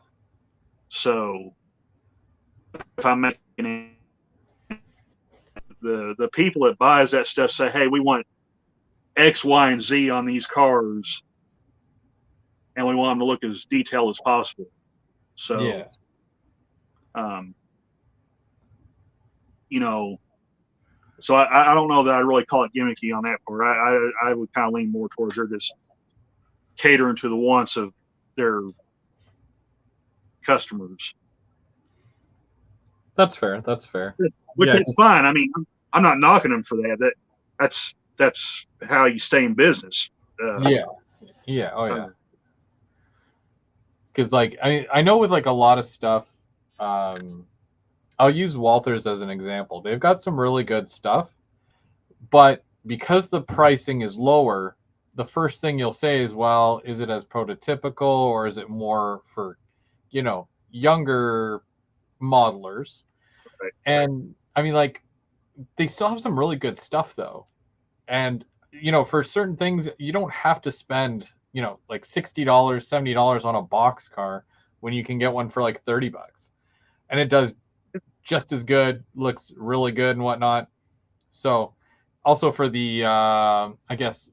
So if I'm making the people that buys that stuff say, hey, we want X, Y, and Z on these cars, and we want them to look as detailed as possible. So, yeah. So I don't know that I really call it gimmicky on that part. I would kind of lean more towards they're just catering to the wants of their customers. That's fair. Which is fine. I mean, I'm not knocking them for that. That's how you stay in business. Yeah. Oh yeah. Because like I know with like a lot of stuff, I'll use Walthers as an example. They've got some really good stuff, but because the pricing is lower, the first thing you'll say is, well, is it as prototypical or is it more for, younger modelers? Right. And I mean, like, they still have some really good stuff though. And, for certain things, you don't have to spend, like $60, $70 on a box car when you can get one for like $30. And it does just as good, looks really good and whatnot. So also for the, I guess,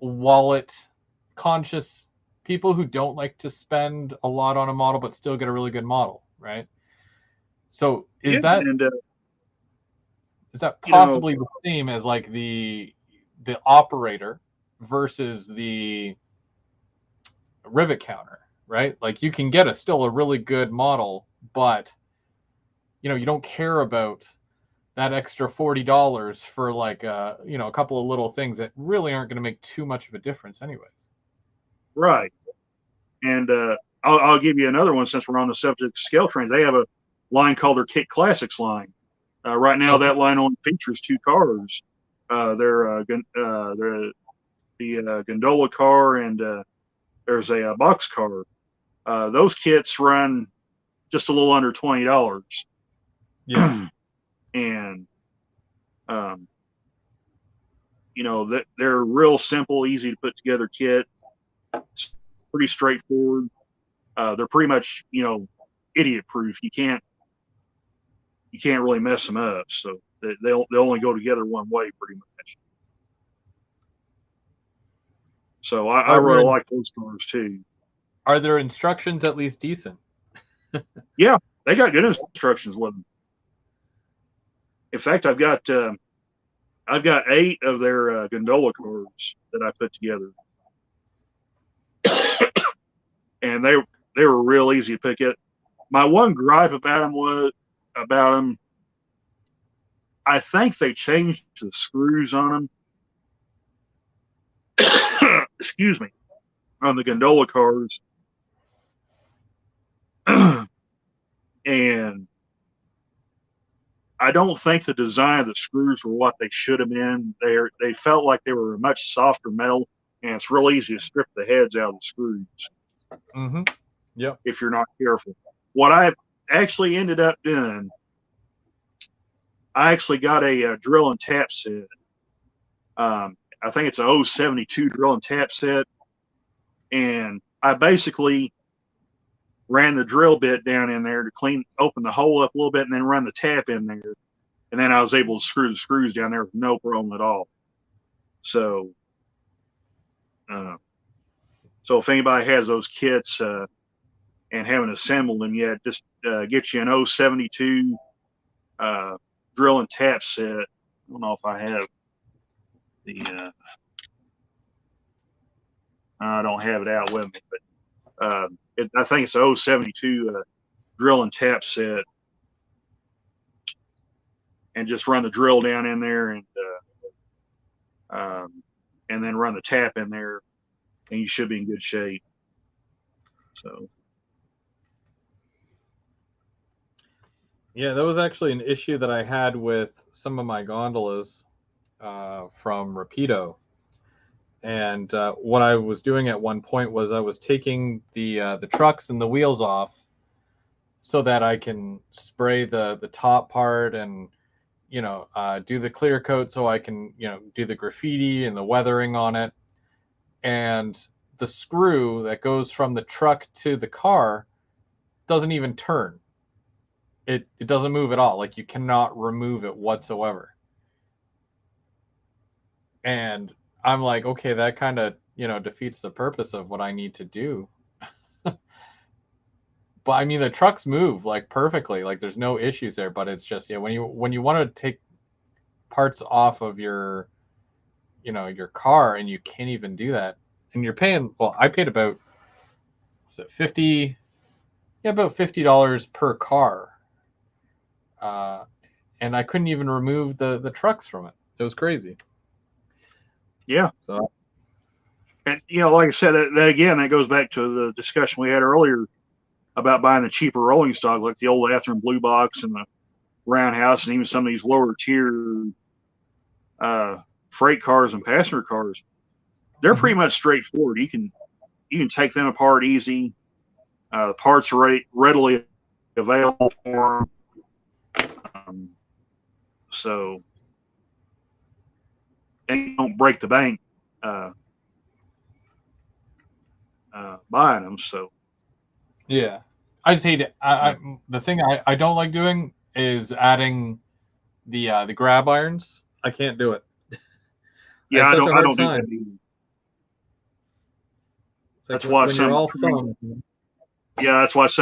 wallet conscious people who don't like to spend a lot on a model but still get a really good model, right? So is that possibly the same as like the operator versus the rivet counter, right? Like you can get still a really good model, but you don't care about that extra $40 for like a couple of little things that really aren't going to make too much of a difference anyways. Right. And I'll give you another one since we're on the subject of scale trains. They have a line called their Kit Classics line. Right now, that line only features 2 cars. They're the gondola car and there's a box car. Those kits run just a little under $20. Yeah. And they're real simple, easy to put together kit. It's pretty straightforward. They're pretty much idiot proof. You can't really mess them up. So they'll only go together one way pretty much. So I really like those cars too. Are their instructions at least decent? Yeah, they got good instructions with them. In fact, I've got 8 of their gondola cars that I put together, and they were real easy to pick up. My one gripe about them, I think they changed the screws on them. Excuse me, on the gondola cars, and I don't think the design of the screws were what they should have been. They felt like they were a much softer metal, and it's real easy to strip the heads out of the screws. Mm-hmm. Yep. If you're not careful. What I actually ended up doing, I actually got a drill and tap set. I think it's a 072 drill and tap set, and I basically ran the drill bit down in there to open the hole up a little bit, and then run the tap in there, and then I was able to screw the screws down there with no problem at all. So, if anybody has those kits and haven't assembled them yet, just get you an 072 drill and tap set. I don't know if I have the. I don't have it out with me, but I think it's a 072 drill and tap set, and just run the drill down in there and then run the tap in there, and you should be in good shape. So. Yeah, that was actually an issue that I had with some of my gondolas from Rapido. And what I was doing at one point was I was taking the trucks and the wheels off so that I can spray the top part and do the clear coat so I can do the graffiti and the weathering on it. And the screw that goes from the truck to the car doesn't even turn. It doesn't move at all. Like, you cannot remove it whatsoever. And I'm like, okay, that kind of, defeats the purpose of what I need to do. But I mean, the trucks move like perfectly. Like, there's no issues there, but it's just, when you want to take parts off of your car and you can't even do that. And you're paying, well, I paid about, was it $50? Yeah, about $50 per car. And I couldn't even remove the trucks from it. It was crazy. Yeah. So, and like I said, that goes back to the discussion we had earlier about buying the cheaper rolling stock, like the old Athearn Blue Box and the Roundhouse, and even some of these lower tier freight cars and passenger cars. They're pretty much straightforward. You can take them apart easy. The parts are readily available for them. So, and you don't break the bank buying them. So, yeah, I just hate it. The thing I don't like doing is adding the grab irons. I can't do it. Yeah, I don't do that either. That's why some of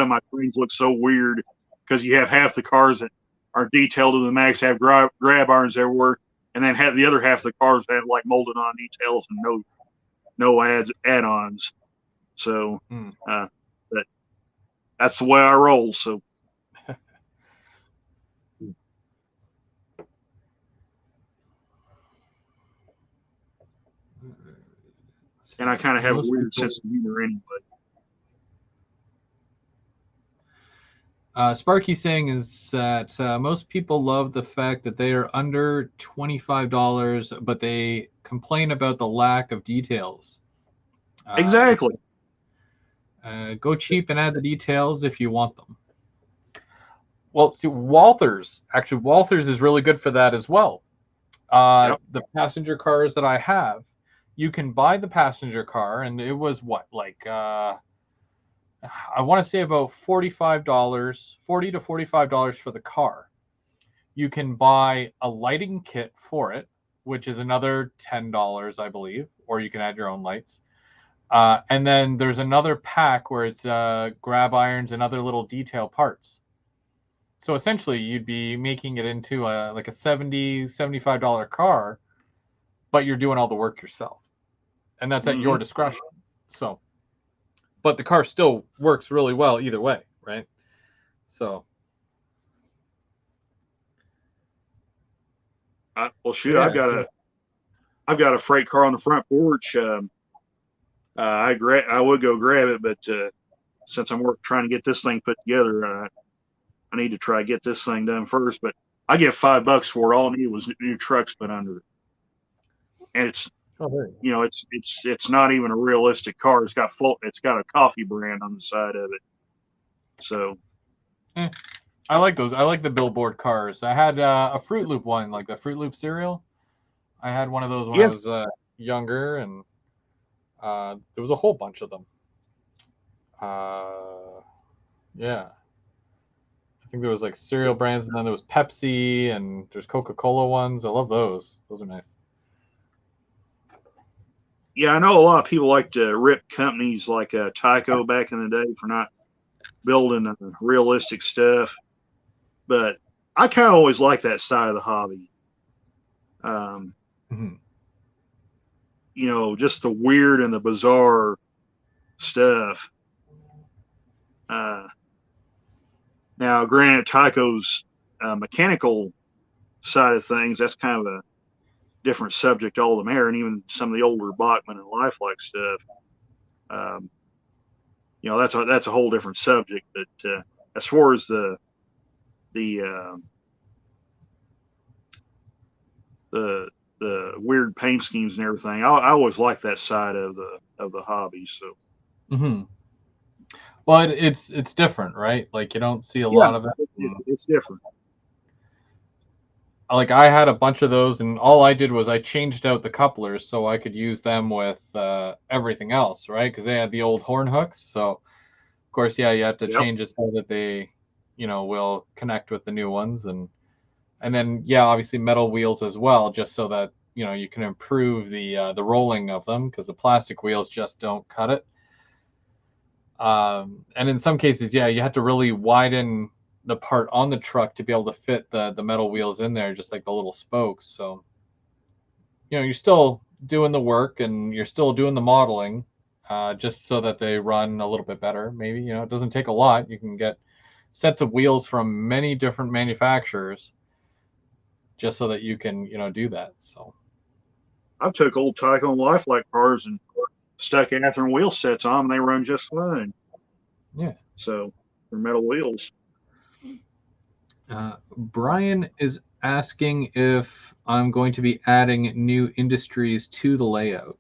my screens look so weird, because you have half the cars that are detailed to the max have grab irons everywhere, and then have the other half of the cars have like molded on details and no add-ons. So, but that's the way I roll. So, and I kind of have a Most weird people- sense of humor anyway. Sparky's saying is that most people love the fact that they are under $25, but they complain about the lack of details. Exactly. Go cheap and add the details if you want them. Well, see, Walthers is really good for that as well. Yep. The passenger cars that I have, you can buy the passenger car, and it was what, like, I want to say about $45, $40 to $45 for the car. You can buy a lighting kit for it, which is another $10, I believe, or you can add your own lights. And then there's another pack where it's grab irons and other little detail parts. So essentially, you'd be making it into like a $70, $75 car, but you're doing all the work yourself. And that's at your discretion. So, but the car still works really well either way, right? So. Well, shoot, Yeah. I've got a freight car on the front porch. I would go grab it, but since I'm trying to get this thing put together, I need to try to get this thing done first. But I get $5 for it. All I needed was new trucks put under it, and it's it's not even a realistic car. It's got a coffee brand on the side of it. So I like those. I like the billboard cars. I had a Fruit Loop one, like the Fruit Loop cereal. I had one of those when I was younger, and there was a whole bunch of them. Yeah. I think there was like cereal brands, and then there was Pepsi, and there's Coca-Cola ones. I love those. Those are nice. yeah, I know a lot of people like to rip companies like Tyco back in the day for not building realistic stuff, but I kind of always like that side of the hobby. You know, just the weird and the bizarre stuff. Now, granted, Tyco's mechanical side of things, that's kind of a different subject altogether, and even some of the older Bachman and Lifelike stuff. You know, that's a whole different subject. But as far as the weird paint schemes and everything, I always like that side of the hobby. So. Well, it's different, right? Like you don't see a lot of it. It's different. Like I had a bunch of those, and all I did was I changed out the couplers so I could use them with everything else, right? Because they had the old horn hooks. So, of course, yeah, you have to change it so that they, will connect with the new ones, and then yeah, obviously metal wheels as well, just so that you can improve the rolling of them because the plastic wheels just don't cut it. And in some cases, yeah, you have to really widen the part on the truck to be able to fit the metal wheels in there, just like the little spokes. So, you're still doing the work and you're still doing the modeling, just so that they run a little bit better. Maybe, it doesn't take a lot. You can get sets of wheels from many different manufacturers just so that you can, do that. So I took old Tyco and Lifelike cars and stuck Athearn wheel sets on them. They run just fine. Yeah. So they're metal wheels. Brian is asking if I'm going to be adding new industries to the layout.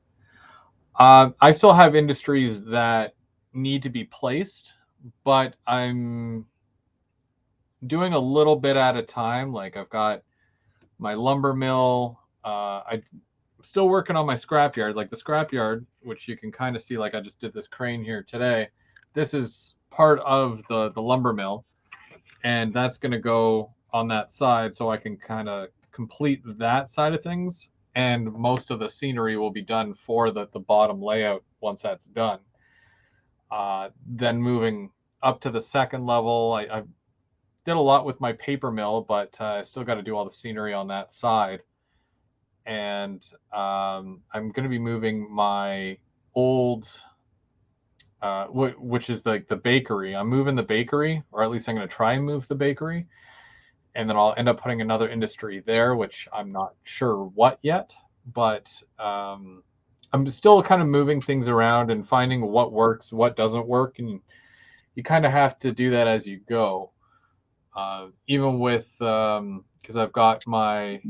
I still have industries that need to be placed, but I'm doing a little bit at a time. Like I've got my lumber mill. I'm still working on my scrapyard. Like the scrapyard, which you can kind of see, like I just did this crane here today. This is part of the lumber mill, and that's going to go on that side so I can kind of complete that side of things. And most of the scenery will be done for the bottom layout once that's done. Then moving up to the second level, I did a lot with my paper mill, but I still got to do all the scenery on that side. And I'm going to be moving my old, which is like the bakery. I'm moving the bakery, or at least I'm going to try and move the bakery. And then I'll end up putting another industry there, which I'm not sure what yet. But I'm still kind of moving things around and finding what works, what doesn't work, and you kind of have to do that as you go. Even with because I've got my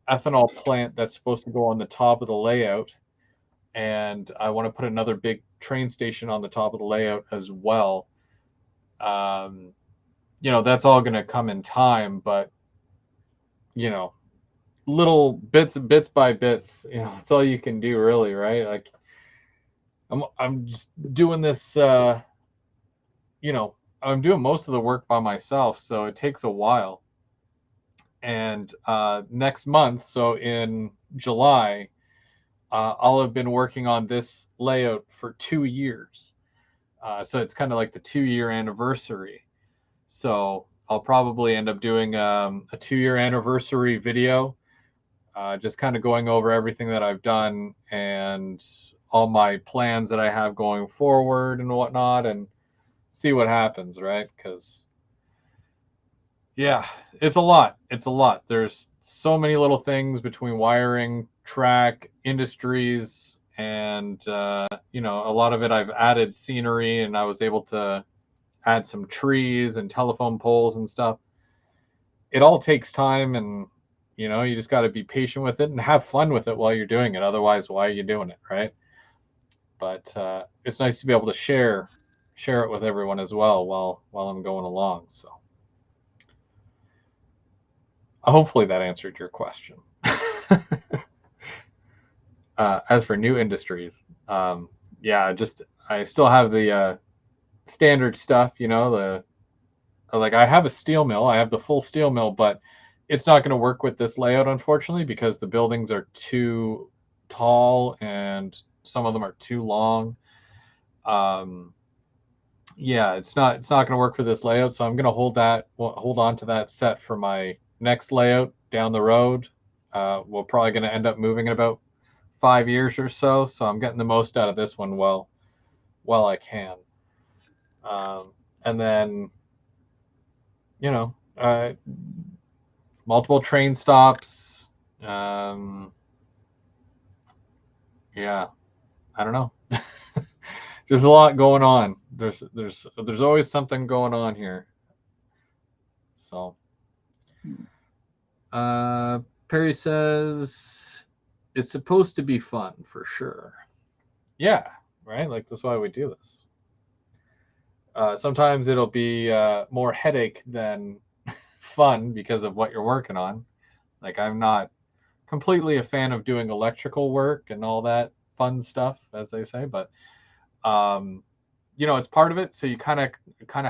ethanol plant that's supposed to go on the top of the layout, and I want to put another big train station on the top of the layout as well. That's all going to come in time, but little bits by bits, that's all you can do, really, right? Like I'm just doing this, I'm doing most of the work by myself, so it takes a while. And next month, so in July, I'll have been working on this layout for 2 years. So it's kind of like the 2-year anniversary. So I'll probably end up doing a 2-year anniversary video, just kind of going over everything that I've done and all my plans that I have going forward and whatnot, and see what happens, right? Because yeah, it's a lot. It's a lot. There's so many little things between wiring, track, industries, and a lot of it I've added scenery, and I was able to add some trees and telephone poles and stuff. It all takes time, and you just got to be patient with it and have fun with it while you're doing it. Otherwise, why are you doing it, right? But it's nice to be able to share it with everyone as well while I'm going along. So hopefully that answered your question. As for new industries, I still have the standard stuff, I have a steel mill. I have the full steel mill, but it's not going to work with this layout, unfortunately, because the buildings are too tall and some of them are too long. It's not going to work for this layout, so I'm going to hold on to that set for my next layout down the road. We're probably going to end up moving in about 5 years or so, so I'm getting the most out of this one while I can. And then, multiple train stops. I don't know. There's a lot going on. There's always something going on here. So, Perry says it's supposed to be fun for sure. Yeah, right. Like that's why we do this. Sometimes it'll be more headache than fun because of what you're working on. Like I'm not completely a fan of doing electrical work and all that fun stuff, as they say, but it's part of it. So you kind of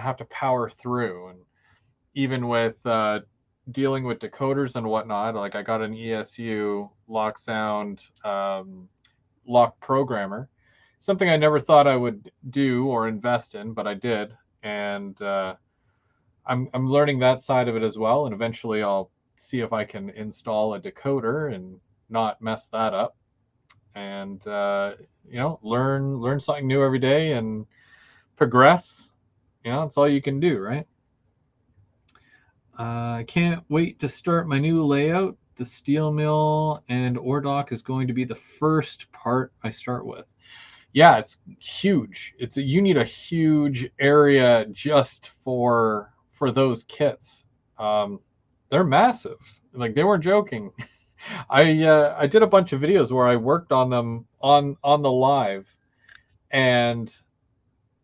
have to power through. And even with dealing with decoders and whatnot, like I got an ESU lock sound lock programmer, something I never thought I would do or invest in, but I did. And I'm learning that side of it as well. And eventually I'll see if I can install a decoder and not mess that up. And learn something new every day and progress. That's all you can do, right? I can't wait to start my new layout. The steel mill and ore dock is going to be the first part I start with. Yeah, it's huge. You need a huge area just for those kits. They're massive. Like they weren't joking. I did a bunch of videos where I worked on them on the live, and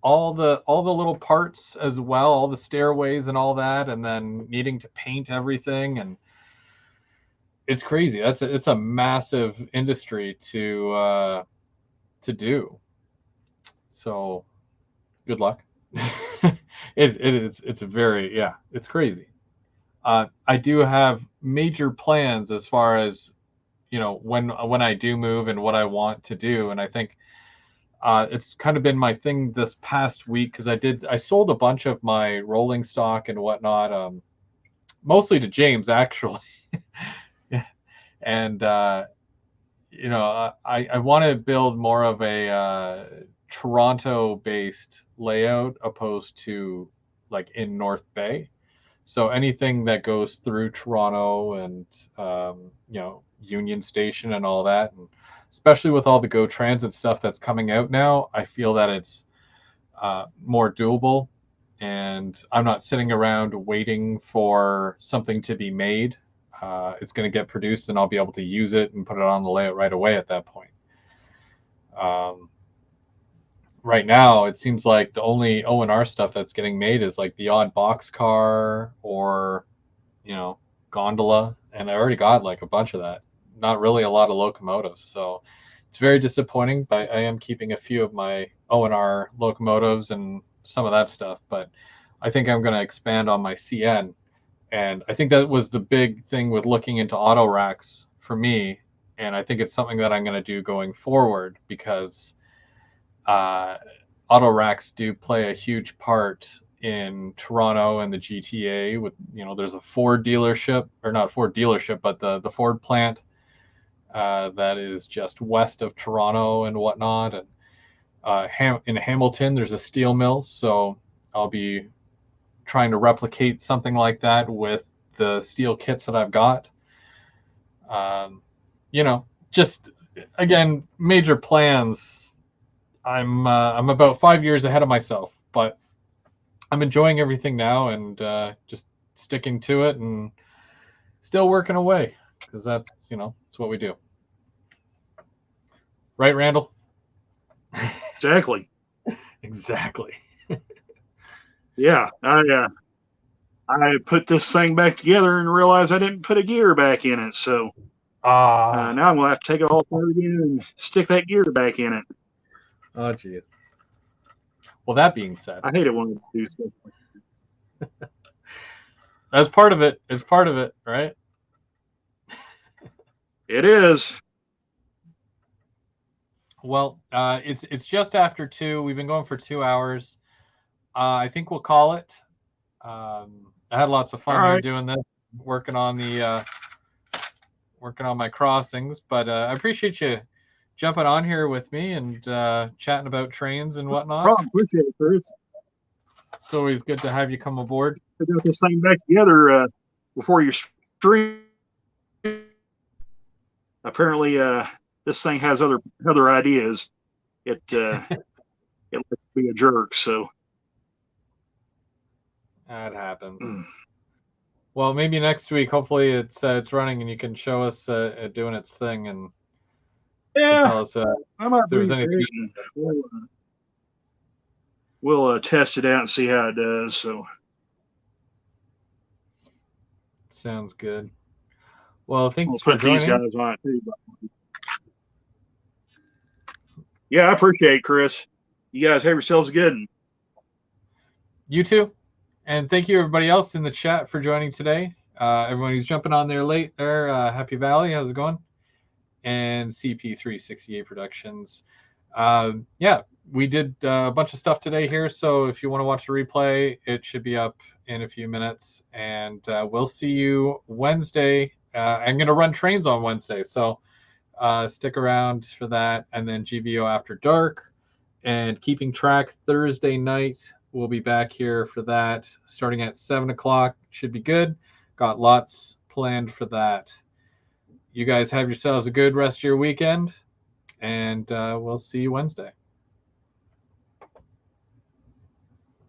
all the little parts as well, all the stairways and all that, and then needing to paint everything, and it's crazy. It's a massive industry to do. So good luck. It's very, it's crazy. I do have major plans as far as when I do move and what I want to do, and I think it's kind of been my thing this past week because I sold a bunch of my rolling stock and whatnot, mostly to James actually. And I want to build more of a Toronto-based layout opposed to like in North Bay. So anything that goes through Toronto and Union Station and all that, and especially with all the Go Transit stuff that's coming out now, I feel that it's more doable, and I'm not sitting around waiting for something to be made. It's going to get produced, and I'll be able to use it and put it on the layout right away at that point. Right now, it seems like the only O&R stuff that's getting made is like the odd boxcar or, gondola, and I already got like a bunch of that. Not really a lot of locomotives, so it's very disappointing. But I am keeping a few of my O&R locomotives and some of that stuff. But I think I'm going to expand on my CN, and I think that was the big thing with looking into auto racks for me, and I think it's something that I'm going to do going forward because auto racks do play a huge part in Toronto and the GTA. With there's a Ford dealership, or not Ford dealership, but the Ford plant that is just west of Toronto and whatnot. And in Hamilton, there's a steel mill, so I'll be trying to replicate something like that with the steel kits that I've got. Just again, major plans. I'm about 5 years ahead of myself, but I'm enjoying everything now and just sticking to it and still working away, because that's it's what we do, right, Randall? Exactly. Exactly. Yeah, I put this thing back together and realized I didn't put a gear back in it, so now I'm gonna have to take it all apart again and stick that gear back in it. Oh, geez. Well, that being said, I hate it when I do stuff like that. that's part of it. It's part of it, right? It is. Well, it's just after 2. We've been going for 2 hours. I think we'll call it. I had lots of fun here doing this, working on my crossings. But I appreciate you jumping on here with me and chatting about trains and whatnot. Appreciate it, Chris. It's always good to have you come aboard. I got this thing back together before your stream. Apparently, this thing has other ideas. It likes to be a jerk, so that happens. Well, maybe next week, hopefully it's running and you can show us doing its thing and tell us if there was anything. We'll test it out and see how it does. So sounds good. Well, thanks we'll for put joining. These guys on it too. Yeah, I appreciate it, Chris. You guys have yourselves a good one. You too. And thank you, everybody else in the chat, for joining today. Everyone who's jumping on there late there, Happy Valley, how's it going? And CP368 Productions. Yeah, we did a bunch of stuff today here, so if you want to watch the replay, it should be up in a few minutes. And we'll see you Wednesday. I'm going to run trains on Wednesday, so stick around for that. And then GVO After Dark and Keeping Track Thursday night. We'll be back here for that starting at 7 o'clock. Should be good. Got lots planned for that. You guys have yourselves a good rest of your weekend, and we'll see you Wednesday.